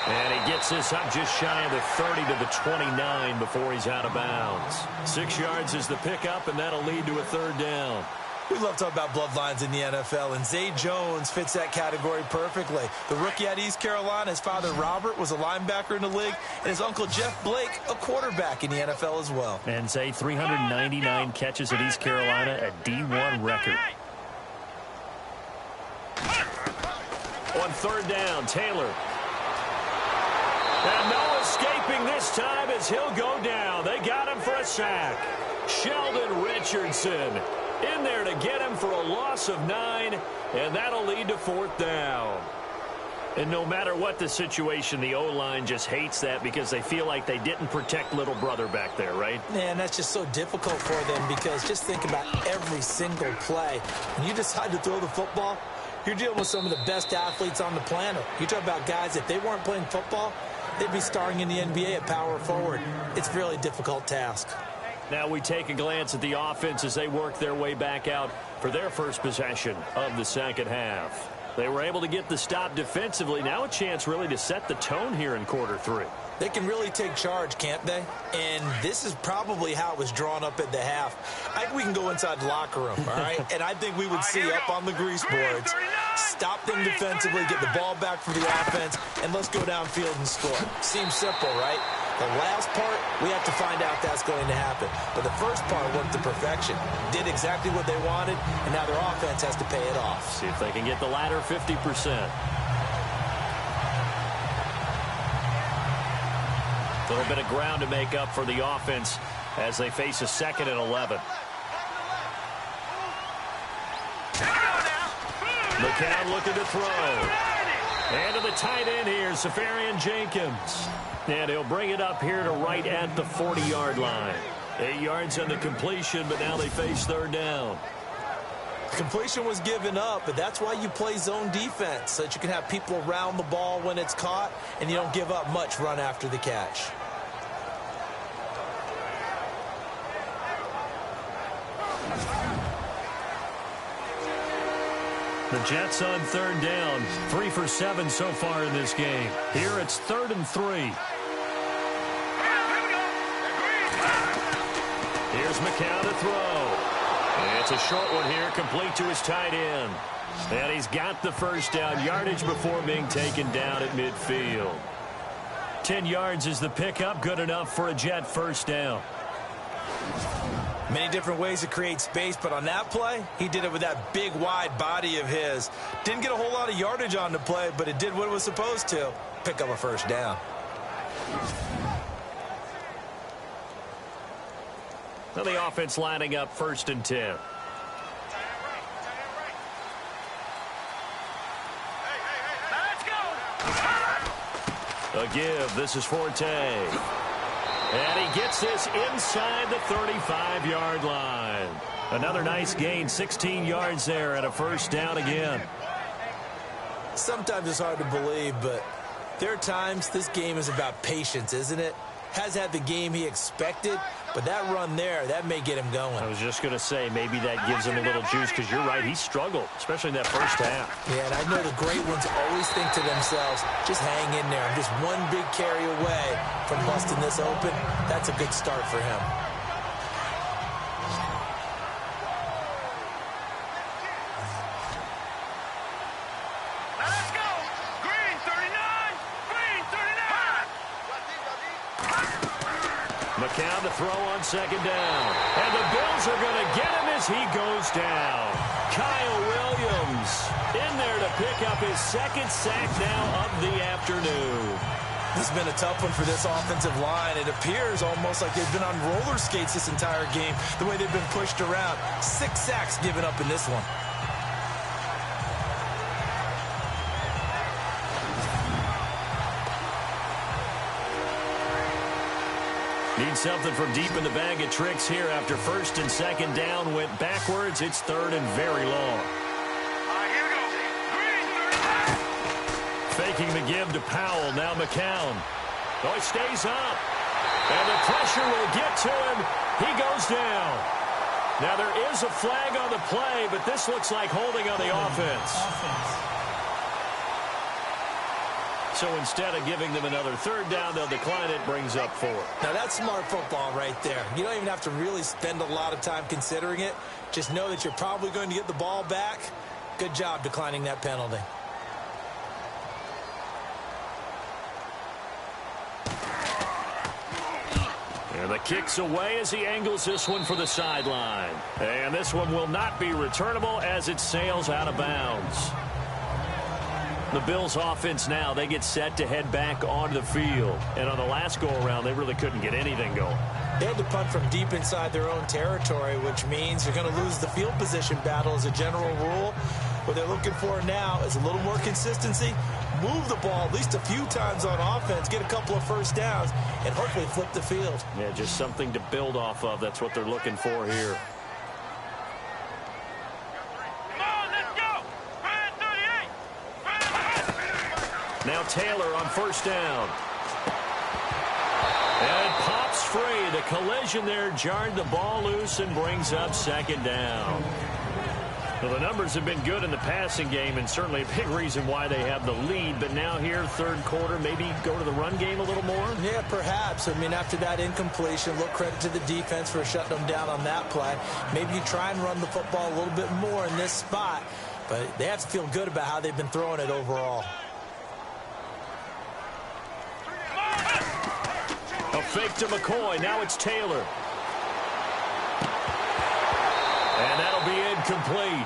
And he gets this up just shy of the 30 to the 29 before he's out of bounds. 6 yards is the pickup, and that'll lead to a third down. We love talking about bloodlines in the NFL, and Zay Jones fits that category perfectly. The rookie at East Carolina, his father Robert was a linebacker in the league, and his uncle Jeff Blake, a quarterback in the NFL as well. And Zay, 399 catches at East Carolina, a D1 record. On third down, Taylor. And no escaping this time as he'll go down. They got him for a sack. Sheldon Richardson in there to get him for a loss of 9, and that'll lead to fourth down. And no matter what the situation, the O-line just hates that because they feel like they didn't protect little brother back there, right? Man, that's just so difficult for them because just think about every single play. When you decide to throw the football, you're dealing with some of the best athletes on the planet. You talk about guys, if they weren't playing football, they'd be starring in the NBA at power forward. It's a really difficult task. Now we take a glance at the offense as they work their way back out for their first possession of the second half. They were able to get the stop defensively. Now a chance really to set the tone here in quarter 3. They can really take charge, can't they? And this is probably how it was drawn up at the half. I think we can go inside the locker room, all right? And I think we would see up on the grease boards, stop them defensively, get the ball back for the offense, and let's go downfield and score. Seems simple, right? The last part, we have to find out that's going to happen. But the first part worked to perfection. Did exactly what they wanted, and now their offense has to pay it off. See if they can get the latter 50%. A little bit of ground to make up for the offense as they face a second and 11. McCown looking to throw. And to the tight end here, Safarian Jenkins. And he'll bring it up here to right at the 40-yard line. 8 yards on the completion, but now they face third down. Completion was given up, but that's why you play zone defense, so that you can have people around the ball when it's caught, and you don't give up much run after the catch. The Jets on third down, 3 for 7 so far in this game. Here it's 3rd and 3. Here's McCown to throw. It's a short one here, complete to his tight end. And he's got the first down, yardage before being taken down at midfield. 10 yards is the pickup, good enough for a Jet first down. Many different ways to create space, but on that play, he did it with that big, wide body of his. Didn't get a whole lot of yardage on the play, but it did what it was supposed to. Pick up a first down. Now the offense lining up 1st and 10. A give. This is Forte. And he gets this inside the 35-yard line. Another nice gain, 16 yards there, and a first down again. Sometimes it's hard to believe, but there are times this game is about patience, isn't it? Has had the game he expected, but that run there, that may get him going. I was just going to say, maybe that gives him a little juice, because you're right, he struggled, especially in that first half. Yeah, and I know the great ones always think to themselves, just hang in there. I'm just one big carry away from busting this open. That's a good start for him. Let's go! Green 39! Green 39! McCown to throw on 2nd down. And the Bills are going to get him as he goes down. Kyle Williams in there to pick up his 2nd sack now of the afternoon. This has been a tough one for this offensive line. It appears almost like they've been on roller skates this entire game, the way they've been pushed around. 6 sacks given up in this one. Need something from deep in the bag of tricks here after 1st and 2nd down went backwards. It's 3rd and very long. Here we go. Green 39! Faking the give to Powell. Now McCown. Oh, he stays up. And the pressure will get to him. He goes down. Now there is a flag on the play, but this looks like holding on the offense. So instead of giving them another 3rd down, they'll decline it, brings up 4. Now that's smart football right there. You don't even have to really spend a lot of time considering it. Just know that you're probably going to get the ball back. Good job declining that penalty. And the kick's away as he angles this one for the sideline. And this one will not be returnable as it sails out of bounds. The Bills offense now, they get set to head back onto the field. And on the last go-around, they really couldn't get anything going. They had to punt from deep inside their own territory, which means you're going to lose the field position battle as a general rule. What they're looking for now is a little more consistency, move the ball at least a few times on offense, get a couple of first downs, and hopefully flip the field. Yeah, just something to build off of. That's what they're looking for here. Now Taylor on 1st down. And it pops free. The collision there jarred the ball loose and brings up 2nd down. Well, the numbers have been good in the passing game, and certainly a big reason why they have the lead. But now here, 3rd quarter, maybe go to the run game a little more? Yeah, perhaps. I mean, after that incompletion, a little credit to the defense for shutting them down on that play. Maybe you try and run the football a little bit more in this spot. But they have to feel good about how they've been throwing it overall. A fake to McCoy. Now it's Taylor. And that'll be incomplete.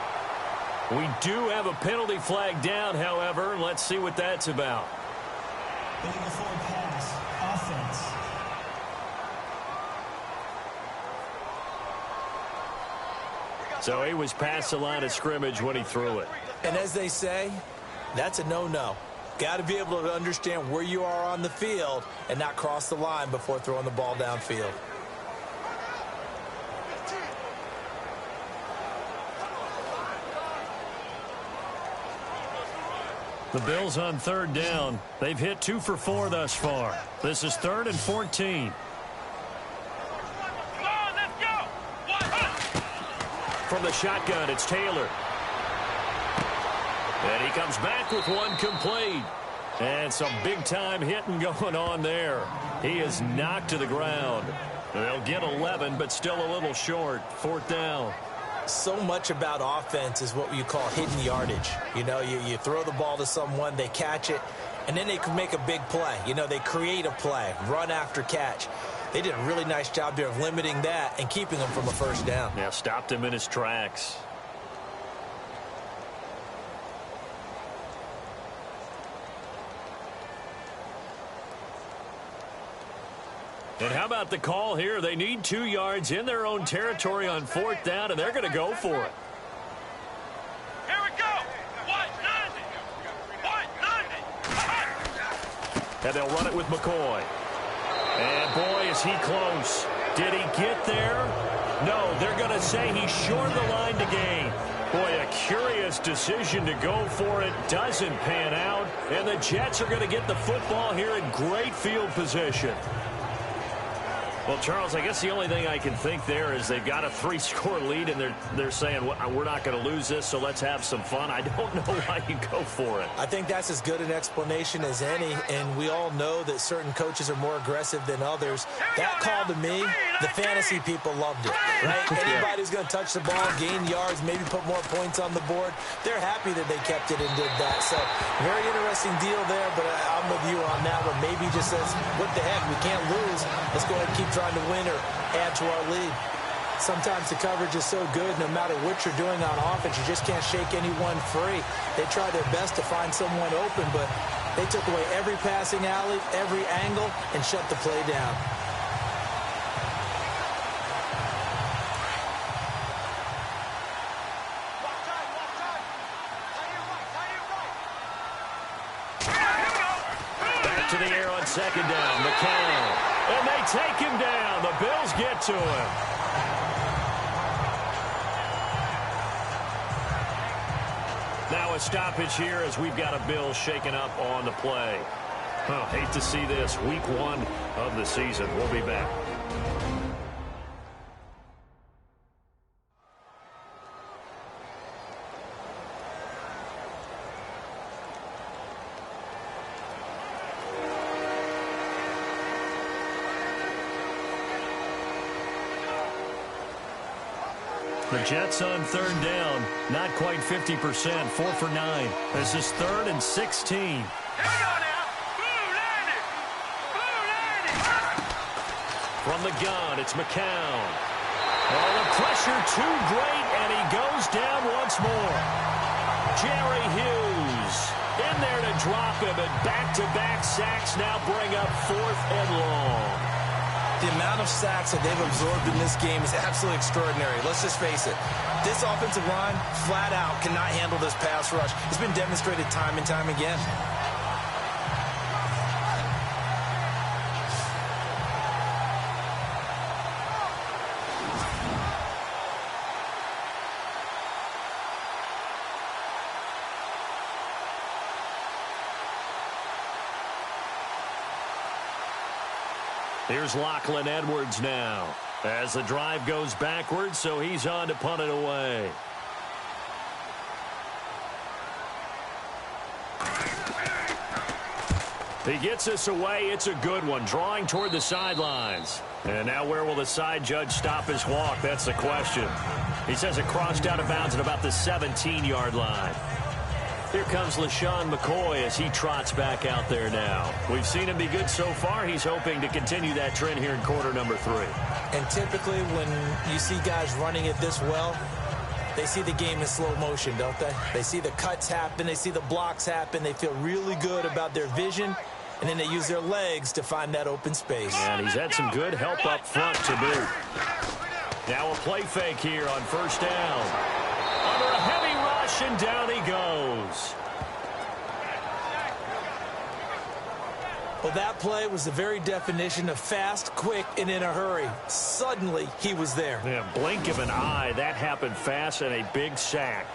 We do have a penalty flag down, however. Let's see what that's about. Illegal forward pass. Offense. So he was past the line of scrimmage when he threw it. And as they say, that's a no-no. Got to be able to understand where you are on the field and not cross the line before throwing the ball downfield. The Bills on 3rd down. They've hit 2 for 4 thus far. This is 3rd and 14. Come on, let's go! From the shotgun, it's Taylor. And he comes back with one complete. And some big-time hitting going on there. He is knocked to the ground. They'll get 11, but still a little short. 4th down. So much about offense is what you call hidden yardage. You know, you throw the ball to someone, they catch it, and then they can make a big play. You know, they create a play, run after catch. They did a really nice job there of limiting that and keeping him from a first down. Yeah, stopped him in his tracks. And how about the call here? They need 2 yards in their own territory on 4th down, and they're going to go for it. Here we go. 190. 190. And they'll run it with McCoy. And, boy, is he close. Did he get there? No, they're going to say he's short of the line to gain. Boy, a curious decision to go for it. Doesn't pan out. And the Jets are going to get the football here in great field position. Well, Charles, I guess the only thing I can think there is they've got a 3-score lead, and they're saying, we're not going to lose this, so let's have some fun. I don't know why you go for it. I think that's as good an explanation as any, and we all know that certain coaches are more aggressive than others. That call to me, the fantasy people loved it, right? Anybody who's going to touch the ball, gain yards, maybe put more points on the board, they're happy that they kept it and did that. So, very interesting deal there, but I'm with you on that one. Maybe just says, what the heck, we can't lose. Let's go ahead and keep trying to win or add to our lead. Sometimes the coverage is so good, no matter what you're doing on offense, you just can't shake anyone free. They try their best to find someone open, but they took away every passing alley, every angle, and shut the play down. Back to the air on 2nd down. McCown. And they take him down. The Bills get to him. Now a stoppage here as we've got a Bills shaken up on the play. Oh, hate to see this. Week 1 of the season. We'll be back. The Jets on 3rd down. Not quite 50%. 4 for 9. This is 3rd and 16. Here we go now. Blue landed. Blue landed. From the gun, it's McCown. Oh, the pressure too great, and he goes down once more. Jerry Hughes in there to drop him, and back-to-back sacks now bring up 4th and long. The amount of sacks that they've absorbed in this game is absolutely extraordinary. Let's just face it. This offensive line, flat out, cannot handle this pass rush. It's been demonstrated time and time again. Here's Lachlan Edwards now as the drive goes backwards, so he's on to punt it away. He gets this away. It's a good one, drawing toward the sidelines. And now where will the side judge stop his walk? That's the question. He says it crossed out of bounds at about the 17-yard line. Here comes LaShawn McCoy as he trots back out there now. We've seen him be good so far. He's hoping to continue that trend here in quarter number 3. And typically when you see guys running it this well, they see the game in slow motion, don't they? They see the cuts happen. They see the blocks happen. They feel really good about their vision. And then they use their legs to find that open space. And he's had some good help up front to boot. Now a play fake here on 1st down. Under a heavy rush, and down he goes. Well, that play was the very definition of fast, quick, and in a hurry. Suddenly, he was there. Yeah, blink of an eye. That happened fast, and a big sack.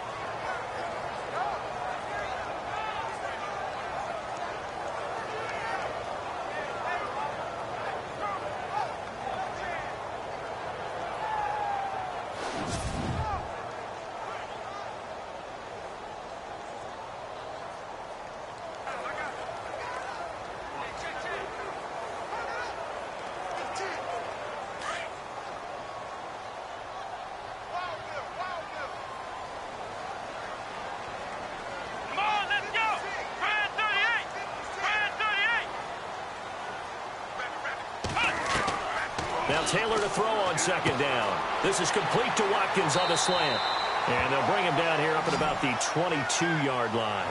Now Taylor to throw on second down. This is complete to Watkins on the slant. And they'll bring him down here up at about the 22-yard line.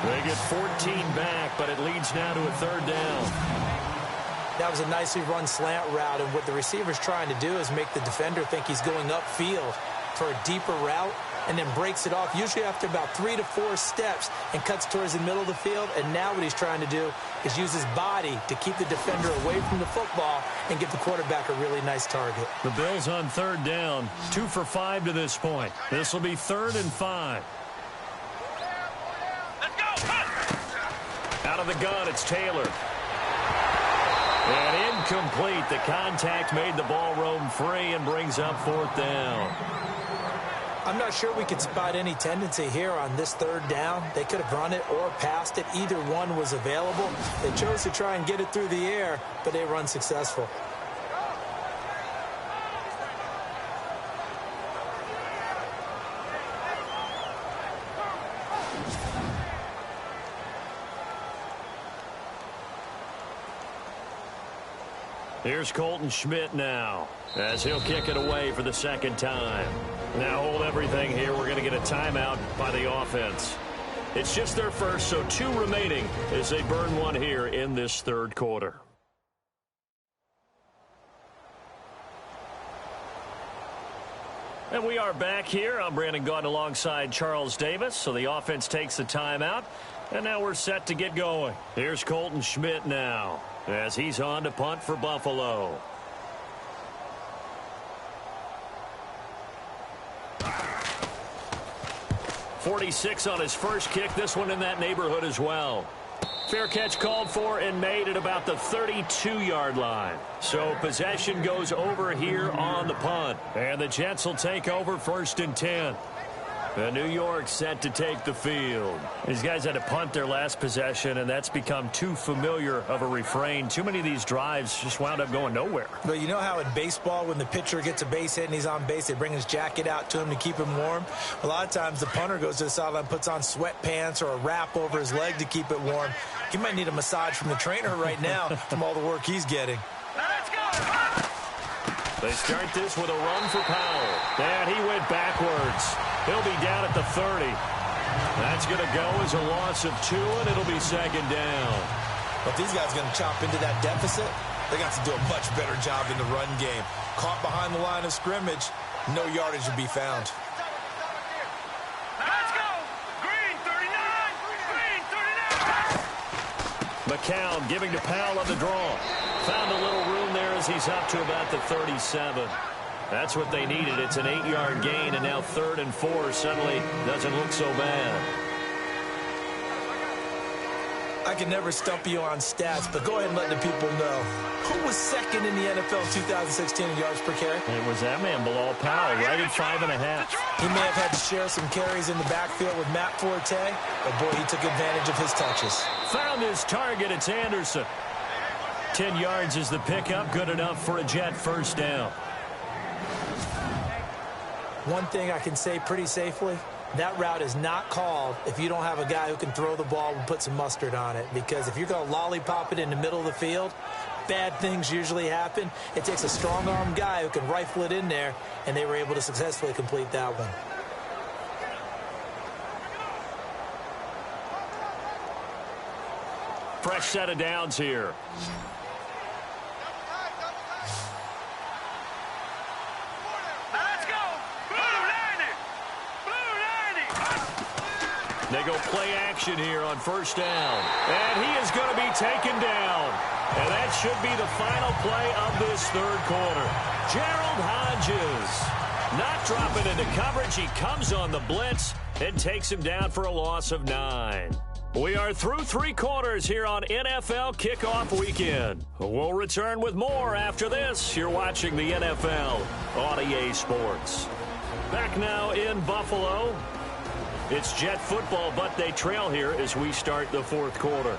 They get 14 back, but it leads now to a third down. That was a nicely run slant route, and what the receiver's trying to do is make the defender think he's going upfield for a deeper route, and then breaks it off, usually after about 3 to 4 steps, and cuts towards the middle of the field. And now what he's trying to do is use his body to keep the defender away from the football and give the quarterback a really nice target. The Bills on third down, 2 for 5 to this point. This will be 3rd and 5. Let's go. Out of the gun, it's Taylor. And incomplete. The contact made the ball roam free and brings up 4th down. I'm not sure we could spot any tendency here on this third down. They could have run it or passed it. Either one was available. They chose to try and get it through the air, but they were unsuccessful. Here's Colton Schmidt now, as he'll kick it away for the second time. Now hold everything here. We're going to get a timeout by the offense. It's just their first, so 2 remaining as they burn one here in this third quarter. And we are back here. I'm Brandon Gaudin alongside Charles Davis. So the offense takes the timeout, and now we're set to get going. Here's Colton Schmidt now, as he's on to punt for Buffalo. .46 on his first kick. This one in that neighborhood as well. Fair catch called for and made at about the 32-yard line. So possession goes over here on the punt. And the Jets will take over 1st and 10. And New York set to take the field. These guys had to punt their last possession, and that's become too familiar of a refrain. Too many of these drives just wound up going nowhere. But you know how in baseball, when the pitcher gets a base hit and he's on base, they bring his jacket out to him to keep him warm? A lot of times the punter goes to the sideline, puts on sweatpants or a wrap over his leg to keep it warm. He might need a massage from the trainer right now from all the work he's getting. Let's go. They start this with a run for Powell. And he went backwards. He'll be down at the 30. That's going to go as a loss of 2, and it'll be second down. But these guys are going to chop into that deficit. They got to do a much better job in the run game. Caught behind the line of scrimmage, no yardage will be found. Let's go. Green 39. Green 39. McCown giving to Powell on the draw. Found a little room there as he's up to about the 37. That's what they needed. It's an 8-yard gain, and now 3rd and 4 suddenly doesn't look so bad. I can never stump you on stats, but go ahead and let the people know. Who was second in the NFL 2016 in yards per carry? It was that man, Bilal Powell, right at 5.5. He may have had to share some carries in the backfield with Matt Forte, but boy, he took advantage of his touches. Found his target. It's Anderson. 10 yards is the pickup. Good enough for a Jet first down. One thing I can say pretty safely, that route is not called if you don't have a guy who can throw the ball and put some mustard on it. Because if you're going to lollipop it in the middle of the field, bad things usually happen. It takes a strong-arm guy who can rifle it in there, and they were able to successfully complete that one. Fresh set of downs here. They go play action here on first down. And he is going to be taken down. And that should be the final play of this third quarter. Gerald Hodges not dropping into coverage. He comes on the blitz and takes him down for a loss of 9. We are through 3 quarters here on NFL Kickoff Weekend. We'll return with more after this. You're watching the NFL on EA Sports. Back now in Buffalo. It's Jet football, but they trail here as we start the fourth quarter.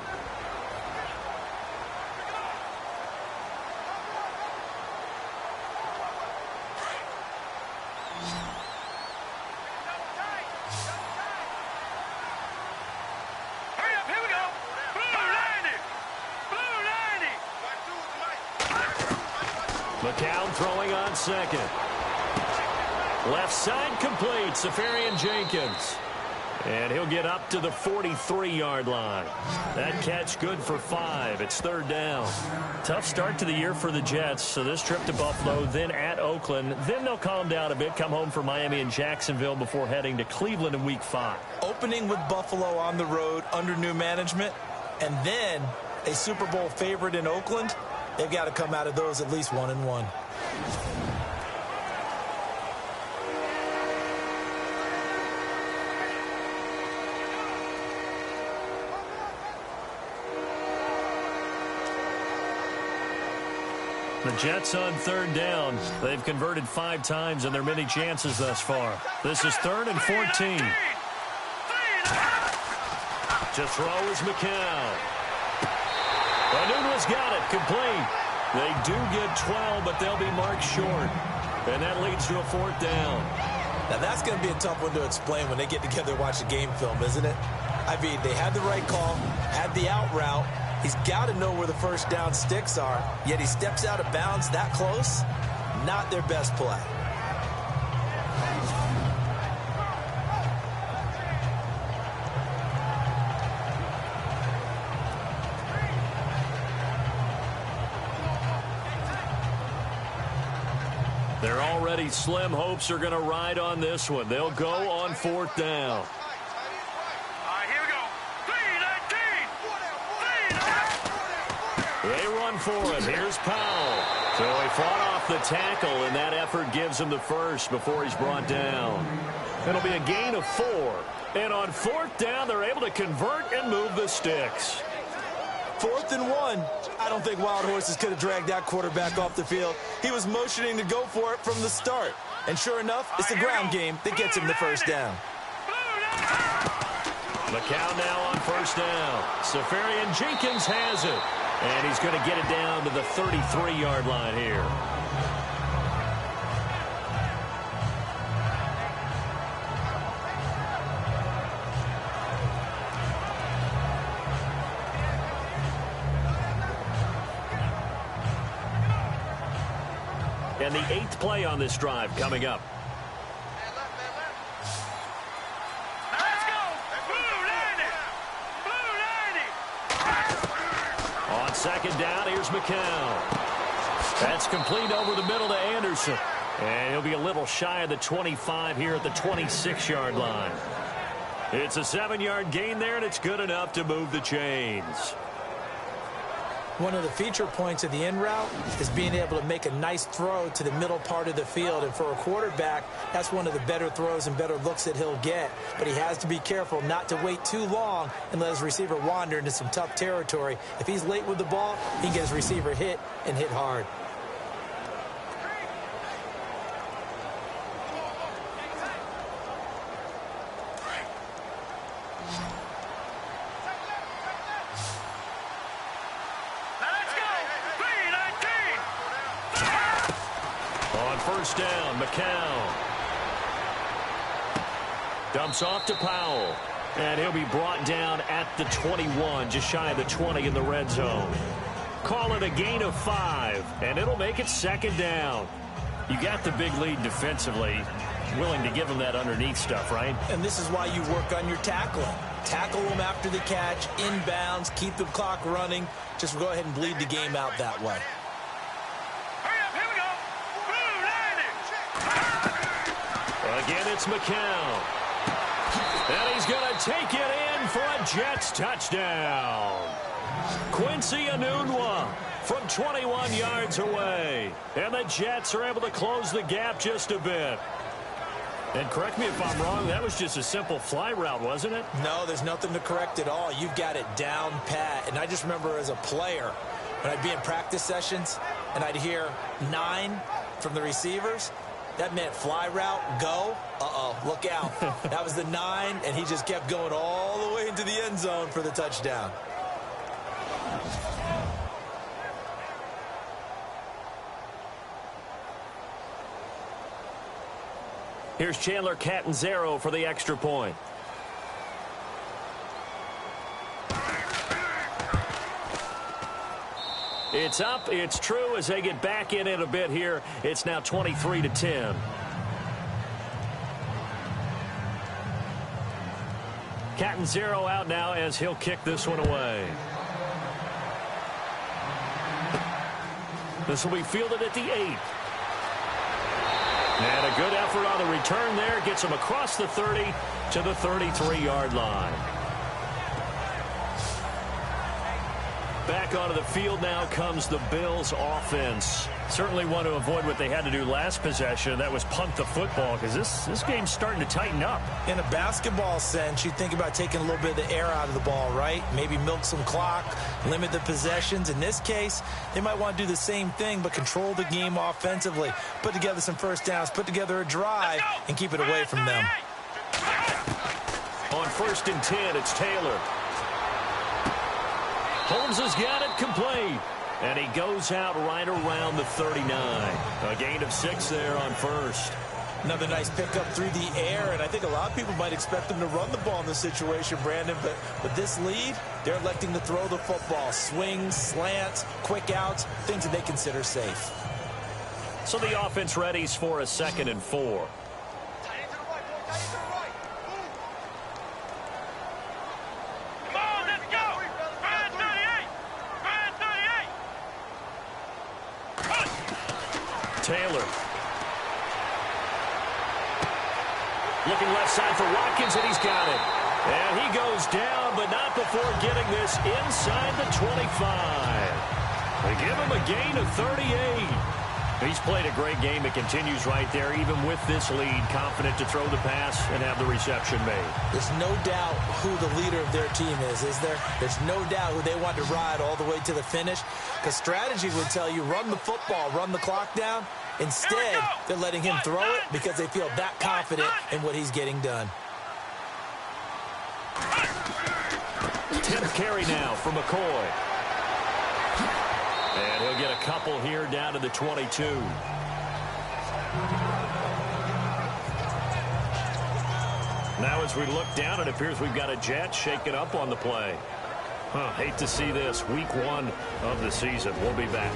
Hurry up, here we go. Blue 90. Blue 90. McCown throwing on second. Left side complete. Safarian Jenkins. And he'll get up to the 43-yard line. That catch good for 5. It's third down. Tough start to the year for the Jets. So this trip to Buffalo, then at Oakland. Then they'll calm down a bit, come home for Miami and Jacksonville before heading to Cleveland in Week 5. Opening with Buffalo on the road under new management, and then a Super Bowl favorite in Oakland. They've got to come out of those at least 1-1. The Jets on third down. They've converted 5 times in their many chances thus far. This is 3rd and 14. To throw is McCown. Anunwa's got it. Complete. They do get 12, but they'll be marked short. And that leads to a 4th down. Now that's going to be a tough one to explain when they get together and watch the game film, isn't it? I mean, they had the right call, had the out route. He's got to know where the first down sticks are, yet he steps out of bounds that close. Not their best play. Their already slim hopes are going to ride on this one. They'll go on 4th down. They run for it. Here's Powell. So he fought off the tackle, and that effort gives him the first before he's brought down. It'll be a gain of 4. And on 4th down, they're able to convert and move the sticks. 4th and 1. I don't think Wild Horses could have dragged that quarterback off the field. He was motioning to go for it from the start. And sure enough, it's the ground game that gets him the first down. McCown now on 1st down. Safarian Jenkins has it. And he's going to get it down to the 33-yard line here. And the 8th play on this drive coming up. On 2nd down, here's McCown. That's complete over the middle to Anderson. And he'll be a little shy of the 25 here at the 26-yard line. It's a 7-yard gain there, and it's good enough to move the chains. One of the feature points of the in route is being able to make a nice throw to the middle part of the field. And for a quarterback, that's one of the better throws and better looks that he'll get. But he has to be careful not to wait too long and let his receiver wander into some tough territory. If he's late with the ball, he can get his receiver hit and hit hard. First down, McCown. Dumps off to Powell. And he'll be brought down at the 21, just shy of the 20 in the red zone. Call it a gain of 5, and it'll make it 2nd down. You got the big lead defensively. Willing to give them that underneath stuff, right? And this is why you work on your tackling. Tackle them after the catch, inbounds, keep the clock running. Just go ahead and bleed the game out that way. Again, it's McCown. And he's going to take it in for a Jets touchdown. Quincy Anunwa from 21 yards away. And the Jets are able to close the gap just a bit. And correct me if I'm wrong, that was just a simple fly route, wasn't it? No, there's nothing to correct at all. You've got it down pat. And I just remember as a player, when I'd be in practice sessions and I'd hear 9 from the receivers, that meant fly route, go. Uh-oh, look out. That was the 9, and he just kept going all the way into the end zone for the touchdown. Here's Chandler Catanzaro for the extra point. It's up. It's true as they get back in it a bit here. It's now 23-10. Catanzaro out now as he'll kick this one away. This will be fielded at the 8. And a good effort on the return there. Gets him across the 30 to the 33-yard line. Back onto the field now comes the Bills offense. Certainly want to avoid what they had to do last possession. That was punt the football, because this game's starting to tighten up. In a basketball sense, you think about taking a little bit of the air out of the ball, right? Maybe milk some clock, limit the possessions. In this case, they might want to do the same thing, but control the game offensively. Put together some first downs, put together a drive, and keep it away from them. On 1st and 10, it's Taylor. Holmes has got it complete. And he goes out right around the 39. A gain of 6 there on 1st. Another nice pickup through the air, and I think a lot of people might expect them to run the ball in this situation, Brandon, but with this lead, they're electing to throw the football. Swings, slants, quick outs, things that they consider safe. So the offense readies for a 2nd and 4. Taylor. Looking left side for Watkins, and he's got it. And he goes down, but not before getting this inside the 25. They give him a gain of 38. He's played a great game. It continues right there, even with this lead, confident to throw the pass and have the reception made. There's no doubt who the leader of their team is there? There's no doubt who they want to ride all the way to the finish, because strategy would tell you run the football, run the clock down. Instead, they're letting him throw it because they feel that confident in what he's getting done. 10th carry now for McCoy. And he'll get a couple here down to the 22. Now as we look down, it appears we've got a jet shaking up on the play. Hate to see this. Week 1 of the season. We'll be back.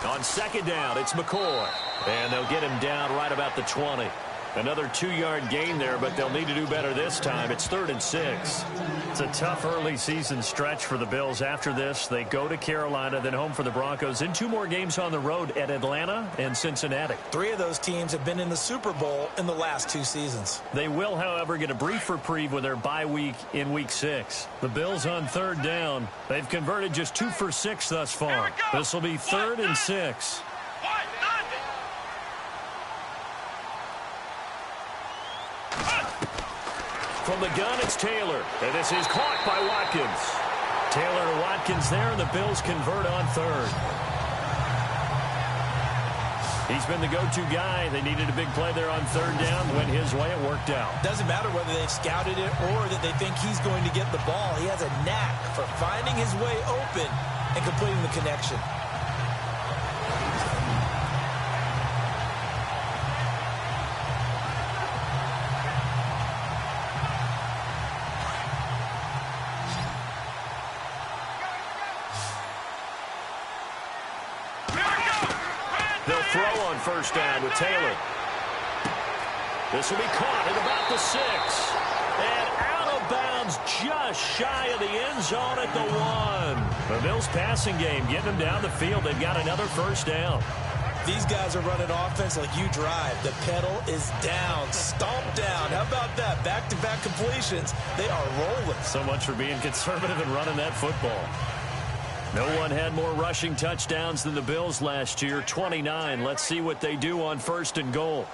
On 2nd down, it's McCoy. And they'll get him down right about the 20. Another 2-yard gain there, but they'll need to do better this time. It's 3rd and 6. It's a tough early season stretch for the Bills. After this, they go to Carolina, then home for the Broncos, and 2 more games on the road at Atlanta and Cincinnati. 3 of those teams have been in the Super Bowl in the last 2 seasons. They will, however, get a brief reprieve with their bye week in Week 6. The Bills on 3rd down. They've converted just 2 for 6 thus far. This will be 3rd and 6. From the gun, it's Taylor. And this is caught by Watkins. Taylor to Watkins there, and the Bills convert on 3rd. He's been the go-to guy. They needed a big play there on 3rd down. Went his way. It worked out. Doesn't matter whether they've scouted it or that they think he's going to get the ball. He has a knack for finding his way open and completing the connection. They'll throw on 1st down with Taylor. This will be caught at about the 6. And out of bounds just shy of the end zone at the 1. The Bills passing game getting them down the field. They've got another 1st down. These guys are running offense like you drive. The pedal is down, stomped down. How about that? Back-to-back completions. They are rolling. So much for being conservative and running that football. No one had more rushing touchdowns than the Bills last year, 29. Let's see what they do on 1st and goal.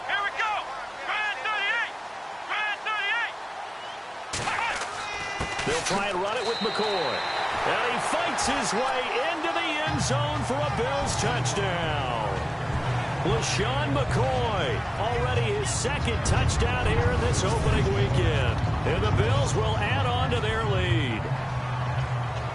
Here we go. Run 38. They'll try and run it with McCoy. And he fights his way into the end zone for a Bills touchdown. LaShawn McCoy, already his second touchdown here in this opening weekend. And the Bills will add on to their lead.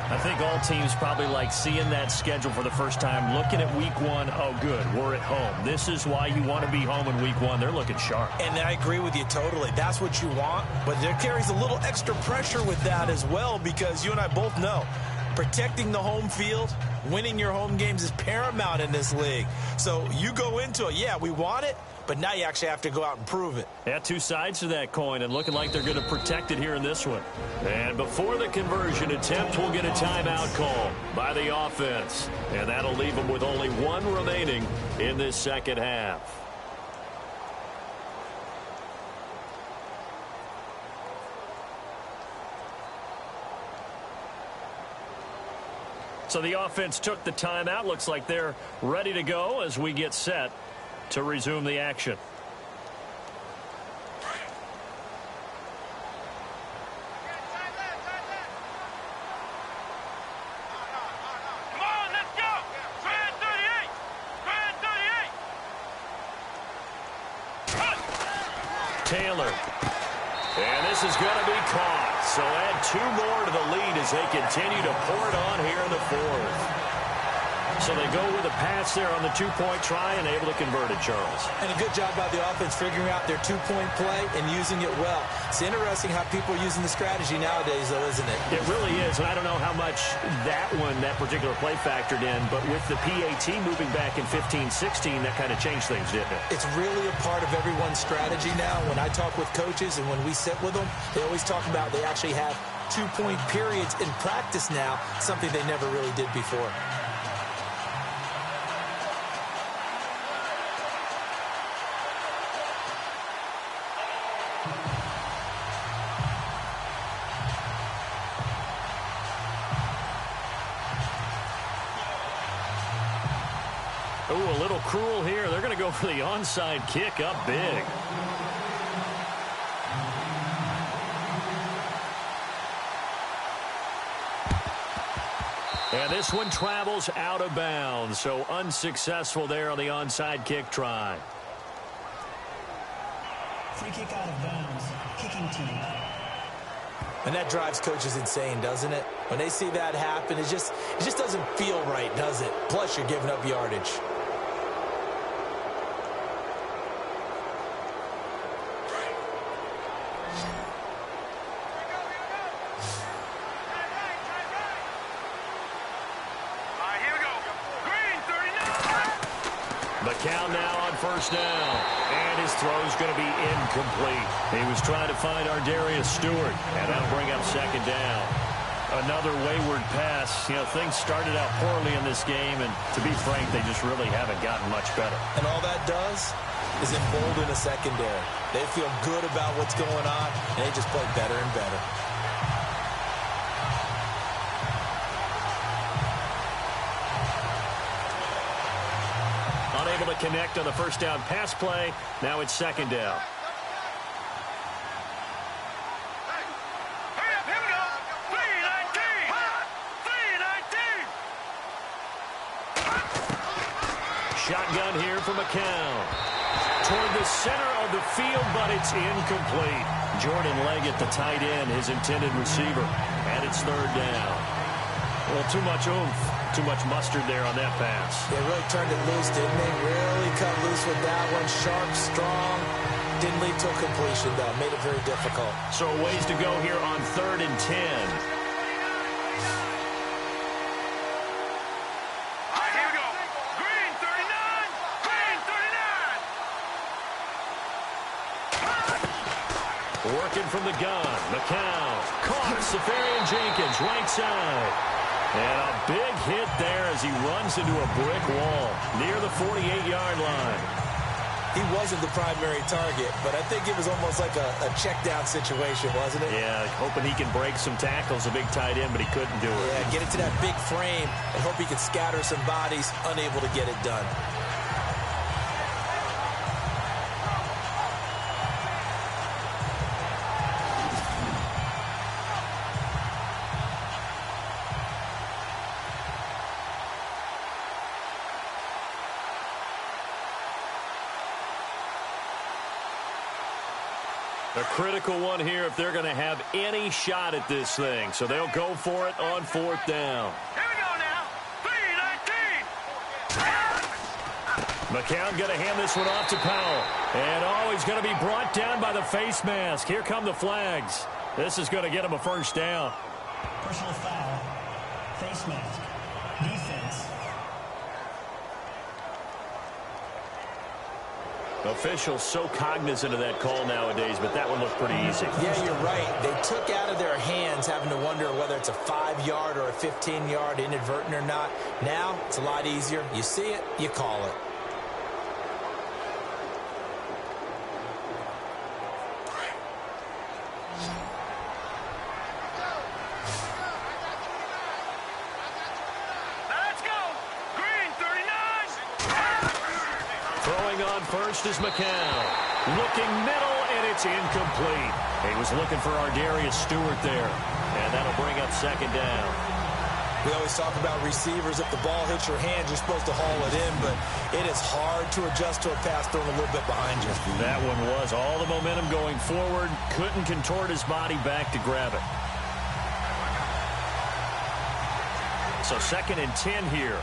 I think all teams probably like seeing that schedule for the first time, looking at week one. Oh, good, we're at home. This is why you want to be home in week one. They're looking sharp. And I agree with you totally. That's what you want, but there carries a little extra pressure with that as well, because you and I both know protecting the home field, winning your home games is paramount in this league. So you go into it, yeah, we want it, but now you actually have to go out and prove it. Yeah, two sides to that coin, and looking like they're going to protect it here in this one. And before the conversion attempt, we'll get a timeout call by the offense. And that'll leave them with only one remaining in this second half. So the offense took the timeout. Looks like they're ready to go as we get set to resume the action. Come on, let's go! Grand 38! Grand 38! Taylor. And this is going to be caught. So add two more to the lead as they continue to pour it on here in the fourth. So they go with a pass there on the two-point try and able to convert it, Charles. And a good job by the offense figuring out their two-point play and using it well. It's interesting how people are using the strategy nowadays, though, isn't it? It really is, and I don't know how much that particular play factored in, but with the PAT moving back in 15-16, that kind of changed things, didn't it? It's really a part of everyone's strategy now. When I talk with coaches and when we sit with them, they always talk about they actually have two-point periods in practice now, something they never really did before. Ooh, a little cruel here. They're going to go for the onside kick up big. And this one travels out of bounds, so unsuccessful there on the onside kick try. Free kick out of bounds. Kicking team. And that drives coaches insane, doesn't it? When they see that happen, it just doesn't feel right, does it? Plus, you're giving up yardage. McCown now on first down. And his throw's going to be incomplete. He was trying to find Ardarius Stewart, and that'll bring up second down. Another wayward pass. You know, things started out poorly in this game, and to be frank, they just really haven't gotten much better. And all that does is embolden a secondary. They feel good about what's going on, and they just play better and better. Unable to connect on the first down pass play. Now it's second down. Shotgun here for McCown. Toward the center of the field, but it's incomplete. Jordan Leggett, the tight end, his intended receiver. And it's third down. Well, too much oomph, too much mustard there on that pass. They really turned it loose, didn't they? Really cut loose with that one. Sharp, strong. Didn't lead to a completion, though. Made it very difficult. So a ways to go here on 3rd and 10. Working from the gun. McCown caught. Safarian Jenkins, right side. And a big hit there as he runs into a brick wall near the 48-yard line. He wasn't the primary target, but I think it was almost like a check-down situation, wasn't it? Yeah, hoping he can break some tackles, a big tight end, but he couldn't do it. Yeah, get into that big frame and hope he can scatter some bodies, unable to get it done. A critical one here if they're going to have any shot at this thing. So they'll go for it on 4th down. Here we go now. 3-19. McCown going to hand this one off to Powell. And, he's going to be brought down by the face mask. Here come the flags. This is going to get him a first down. Personal foul. Face mask. Defense. Officials so cognizant of that call nowadays, but that one looked pretty easy. Yeah, you're right. They took out of their hands having to wonder whether it's a 5-yard or a 15-yard inadvertent or not. Now, it's a lot easier. You see it, you call it. First is McCown. Looking middle, and it's incomplete. He was looking for Ardarius Stewart there. And that'll bring up 2nd down. We always talk about receivers. If the ball hits your hand, you're supposed to haul it in, but it is hard to adjust to a pass thrown a little bit behind you. That one was all the momentum going forward. Couldn't contort his body back to grab it. So 2nd and 10 here.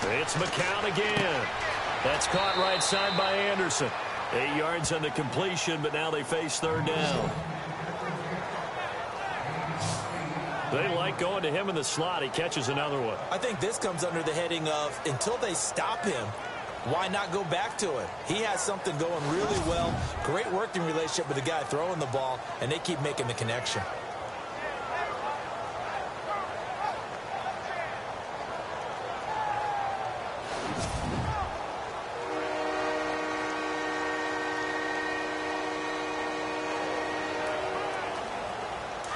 It's McCown again. That's caught right side by Anderson. 8 yards on the completion, but now they face 3rd down. They like going to him in the slot. He catches another one. I think this comes under the heading of until they stop him, why not go back to it? He has something going really well. Great working relationship with the guy throwing the ball, and they keep making the connection.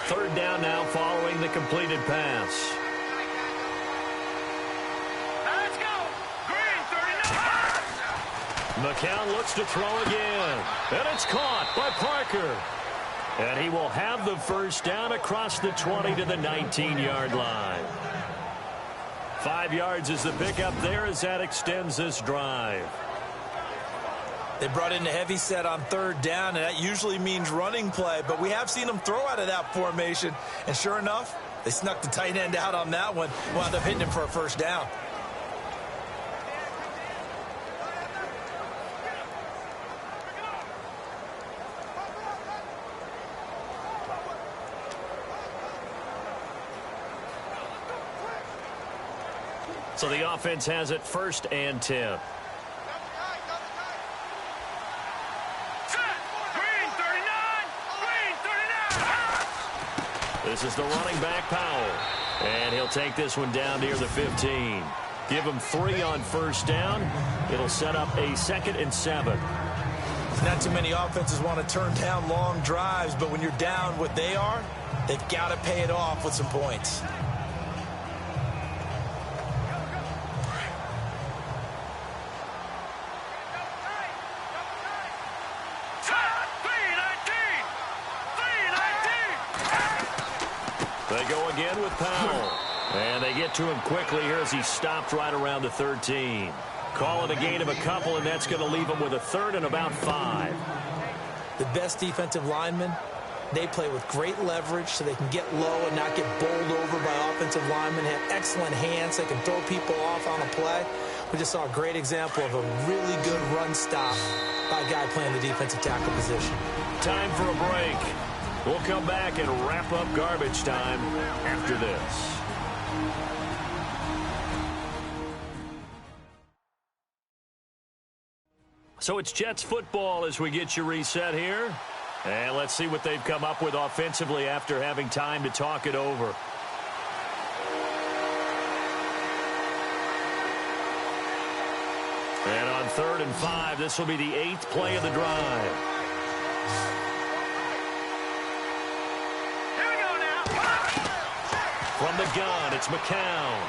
Third down now following the completed pass. Let's go. Green 39. McCown looks to throw again. And it's caught by Parker. And he will have the first down across the 20 to the 19-yard line. 5 yards is the pickup there as that extends this drive. They brought in a heavy set on 3rd down, and that usually means running play, but we have seen them throw out of that formation, and sure enough, they snuck the tight end out on that one, wound up hitting him for a first down. So the offense has it 1st and 10. This is the running back, Powell. And he'll take this one down near the 15. Give him 3 on 1st down. It'll set up a 2nd and 7. Not too many offenses want to turn down long drives, but when you're down what they are, they've got to pay it off with some points. They go again with Powell. And they get to him quickly here as he stopped right around the 13. Call it a gain of a couple, and that's going to leave him with a 3rd and about 5. The best defensive linemen, they play with great leverage so they can get low and not get bowled over by offensive linemen, have excellent hands. They can throw people off on a play. We just saw a great example of a really good run stop by a guy playing the defensive tackle position. Time for a break. We'll come back and wrap up garbage time after this. So it's Jets football as we get you reset here. And let's see what they've come up with offensively after having time to talk it over. And on 3rd and 5, this will be the 8th play of the drive. Here we go now. From the gun, it's McCown.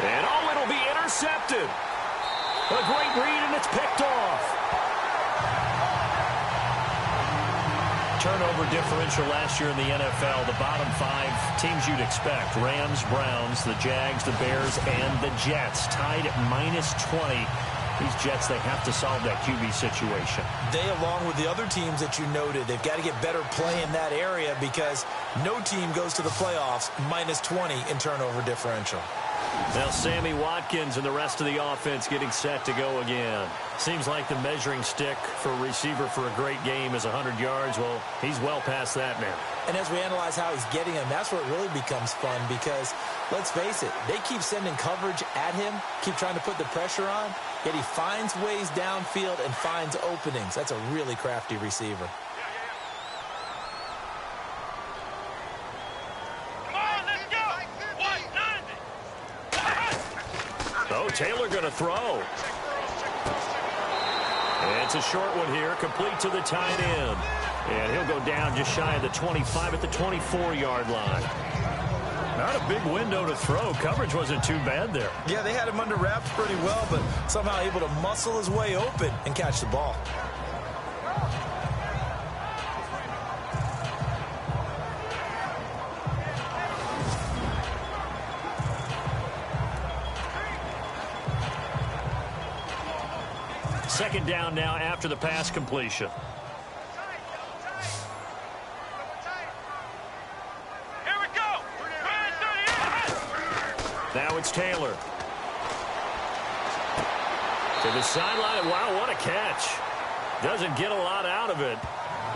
And it'll be intercepted. A great read, and it's picked off. turnover differential last year in the NFL, the bottom 5 teams you'd expect, Rams, Browns, the Jags, the Bears, and the Jets, tied at -20. These Jets, they have to solve that QB situation. They, along with the other teams that you noted, they've got to get better play in that area because no team goes to the playoffs -20 in turnover differential. Now Sammy Watkins and the rest of the offense getting set to go again. Seems like the measuring stick for a receiver for a great game is 100 yards. Well, he's well past that now. And as we analyze how he's getting them, that's where it really becomes fun because, let's face it, they keep sending coverage at him, keep trying to put the pressure on, yet he finds ways downfield and finds openings. That's a really crafty receiver. Oh, Taylor going to throw. And it's a short one here, complete to the tight end. And he'll go down just shy of the 25 at the 24-yard line. Not a big window to throw. Coverage wasn't too bad there. Yeah, they had him under wraps pretty well, but somehow able to muscle his way open and catch the ball. Second down now after the pass completion. Here we go. Now it's Taylor. To the sideline. Wow, what a catch. Doesn't get a lot out of it,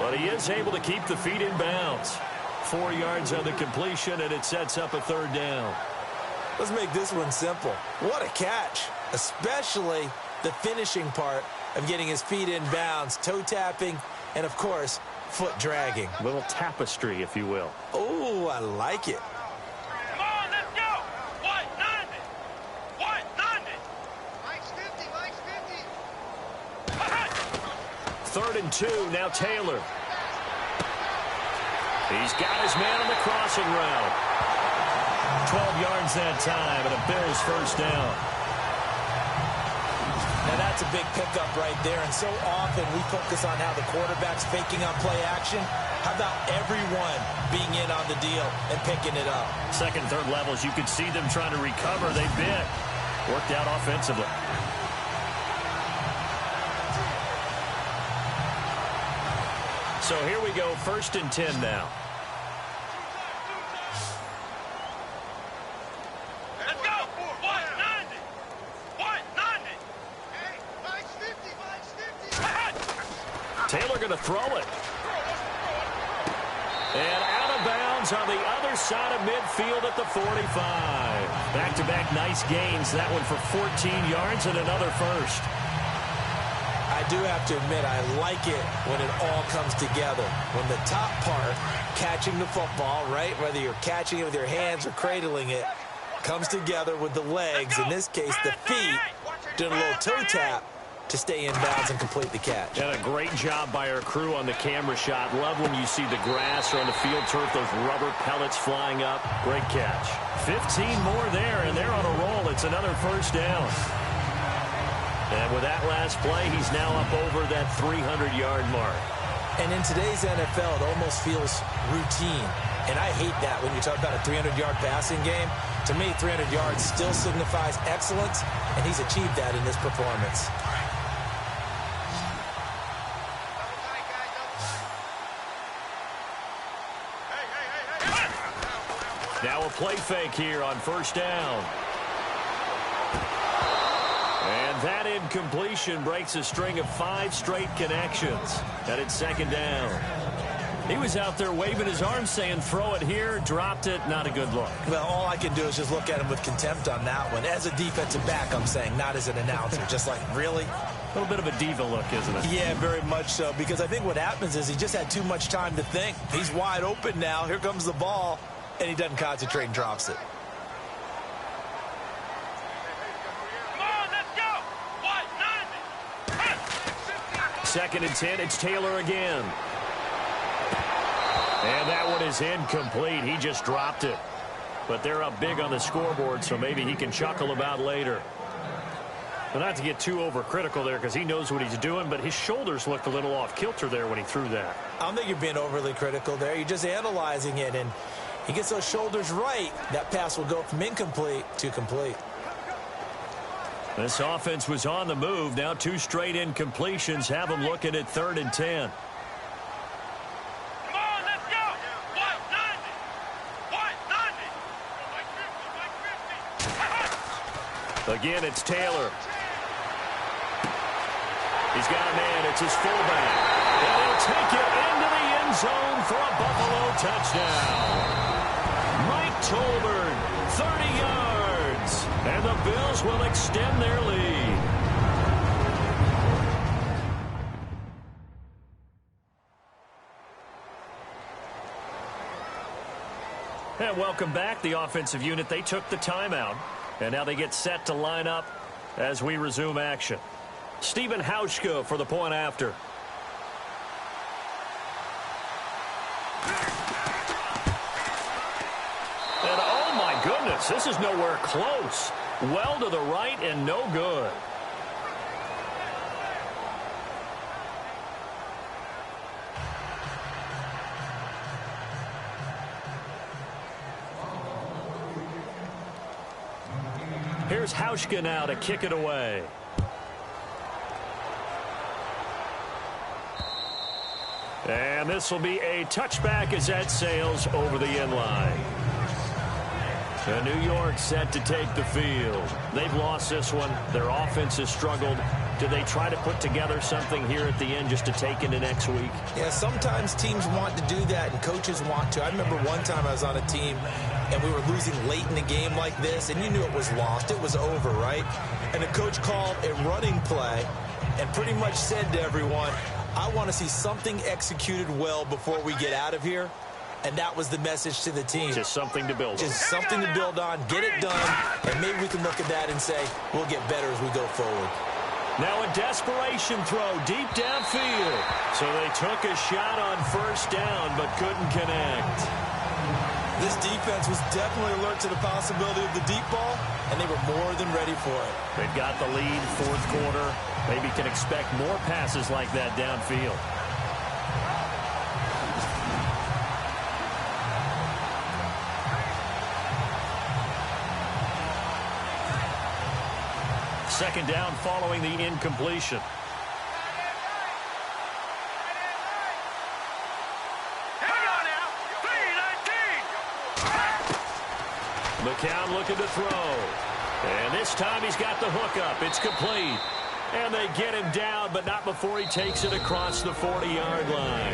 but he is able to keep the feet in bounds. 4 yards on the completion, and it sets up a third down. Let's make this one simple. What a catch, especially the finishing part of getting his feet in bounds, toe tapping, and of course, foot dragging. A little tapestry, if you will. Oh, I like it. Come on, let's go. 190. 190. Mike's 50. Mike's 50. Third and 2, now Taylor. He's got his man on the crossing route. 12 yards that time, and a Bills first down. Now that's a big pickup right there, and so often we focus on how the quarterback's faking on play action. How about everyone being in on the deal and picking it up? Second, third levels, you could see them trying to recover. They bit. Worked out offensively. So here we go, 1st and 10 now. Let's go. 190. 190. Hey, Mike's 50. Mike's 50. Taylor going to throw it. And out of bounds on the other side of midfield at the 45. Back-to-back nice gains. That one for 14 yards and another first. I do have to admit, I like it when it all comes together. When the top part, catching the football, right, whether you're catching it with your hands or cradling it, comes together with the legs, in this case the feet, doing a little toe tap to stay in bounds and complete the catch. And a great job by our crew on the camera shot. Love when you see the grass or on the field turf, those rubber pellets flying up. Great catch. 15 more there, and they're on a roll. It's another first down. And with that last play, he's now up over that 300-yard mark. And in today's NFL, it almost feels routine. And I hate that when you talk about a 300-yard passing game. To me, 300 yards still signifies excellence, and he's achieved that in this performance. Now a play fake here on first down. And that incompletion breaks a string of 5 straight connections. And it's second down. He was out there waving his arms saying, throw it here, dropped it, not a good look. Well, all I can do is just look at him with contempt on that one. As a defensive back, I'm saying, not as an announcer. Just like, really? A little bit of a diva look, isn't it? Yeah, very much so. Because I think what happens is he just had too much time to think. He's wide open now. Here comes the ball. And he doesn't concentrate and drops it. Second and 10, it's Taylor again. And that one is incomplete. He just dropped it. But they're up big on the scoreboard, so maybe he can chuckle about later. Well, not to get too overcritical there because he knows what he's doing, but his shoulders looked a little off kilter there when he threw that. I don't think you're being overly critical there. You're just analyzing it, and he gets those shoulders right. That pass will go from incomplete to complete. This offense was on the move. Now 2 straight incompletions have them looking at 3rd and 10. Come on, let's go. 190. Again, it's Taylor. He's got a man. It's his fullback. And he'll take it into the end zone for a Buffalo touchdown. Mike Tolbert, 30 yards. And the Bills will extend their lead. And welcome back. The offensive unit, they took the timeout. And now they get set to line up as we resume action. Stephen Hauschka for the point after. And oh my goodness, this is nowhere close. Well to the right and no good. Here's Hauschka now to kick it away. And this will be a touchback as that sails over the end line. And New York set to take the field. They've lost this one. Their offense has struggled. Do they try to put together something here at the end just to take into next week? Yeah, sometimes teams want to do that and coaches want to. I remember one time I was on a team and we were losing late in a game like this, and you knew it was lost. It was over, right? And the coach called a running play and pretty much said to everyone, I want to see something executed well before we get out of here. And that was the message to the team. Just something to build on. Just something to build on, get it done, and maybe we can look at that and say, we'll get better as we go forward. Now a desperation throw deep downfield. So they took a shot on first down but couldn't connect. This defense was definitely alert to the possibility of the deep ball, and they were more than ready for it. They've got the lead, 4th quarter. Maybe can expect more passes like that downfield. Second down following the incompletion. McCown looking to throw. And this time he's got the hook up. It's complete. And they get him down, but not before he takes it across the 40-yard line.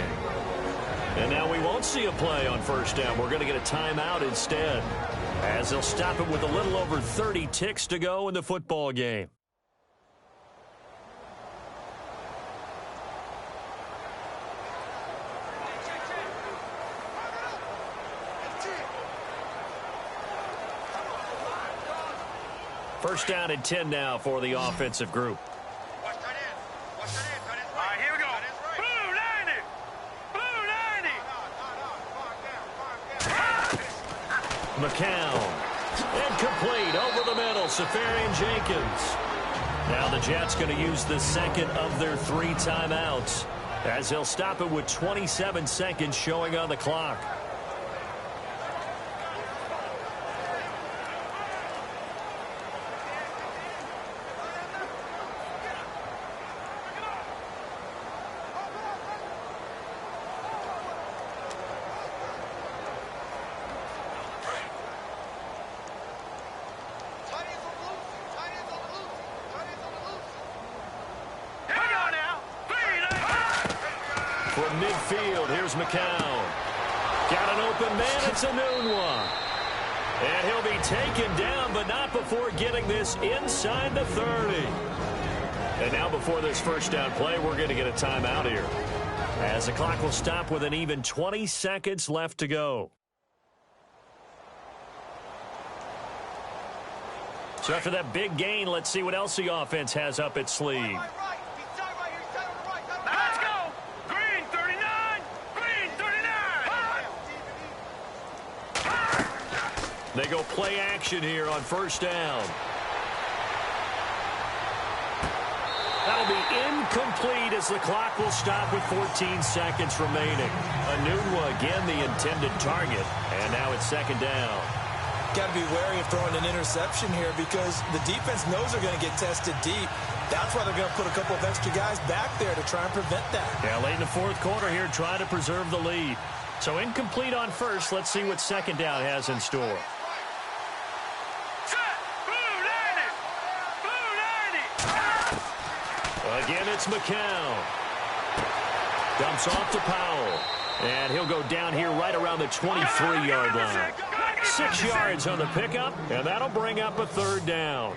And now we won't see a play on first down. We're going to get a timeout instead, as they'll stop it with a little over 30 ticks to go in the football game. First down and 10 now for the offensive group. All right, here we go. Blue 90. Blue 90. McCown. Incomplete over the middle. Safarian Jenkins. Now the Jets going to use the second of their 3 timeouts, as they'll stop it with 27 seconds showing on the clock. From midfield, here's McCown. Got an open man, it's a noon one. And he'll be taken down, but not before getting this inside the 30. And now before this first down play, we're going to get a timeout here, as the clock will stop with an even 20 seconds left to go. So after that big gain, let's see what else the offense has up its sleeve. Let's go. Green 39. Green 39. They go play action here on first down. That'll be incomplete as the clock will stop with 14 seconds remaining. Anunwa again the intended target, and now it's second down. Got to be wary of throwing an interception here because the defense knows they're going to get tested deep. That's why they're going to put a couple of extra guys back there to try and prevent that. Yeah, late in the fourth quarter here, trying to preserve the lead. So incomplete on first. Let's see what second down has in store. Again, it's McCown. Dumps off to Powell. And he'll go down here right around the 23-yard line. 6 yards on the pickup, and that'll bring up a third down.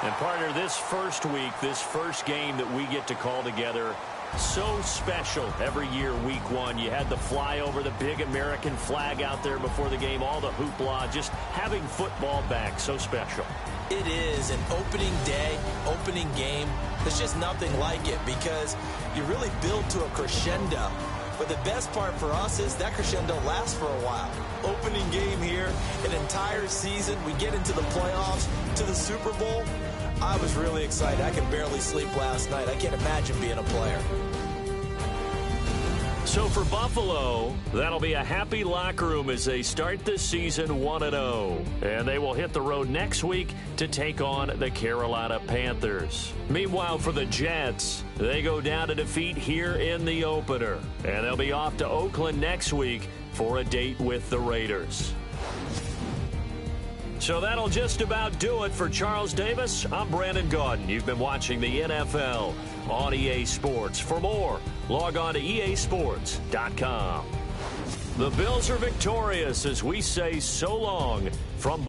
And partner, this first week, this first game that we get to call together, so special every year, week one. You had the flyover, the big American flag out there before the game, all the hoopla, just having football back, so special. It is an opening day, opening game. There's just nothing like it because you really build to a crescendo. But the best part for us is that crescendo lasts for a while. Opening game here, an entire season. We get into the playoffs, to the Super Bowl. I was really excited. I could barely sleep last night. I can't imagine being a player. So for Buffalo, that'll be a happy locker room as they start this season 1-0. And they will hit the road next week to take on the Carolina Panthers. Meanwhile, for the Jets, they go down to defeat here in the opener. And they'll be off to Oakland next week for a date with the Raiders. So that'll just about do it for Charles Davis. I'm Brandon Gaudin. You've been watching the NFL on EA Sports. For more, log on to easports.com. The Bills are victorious as we say so long from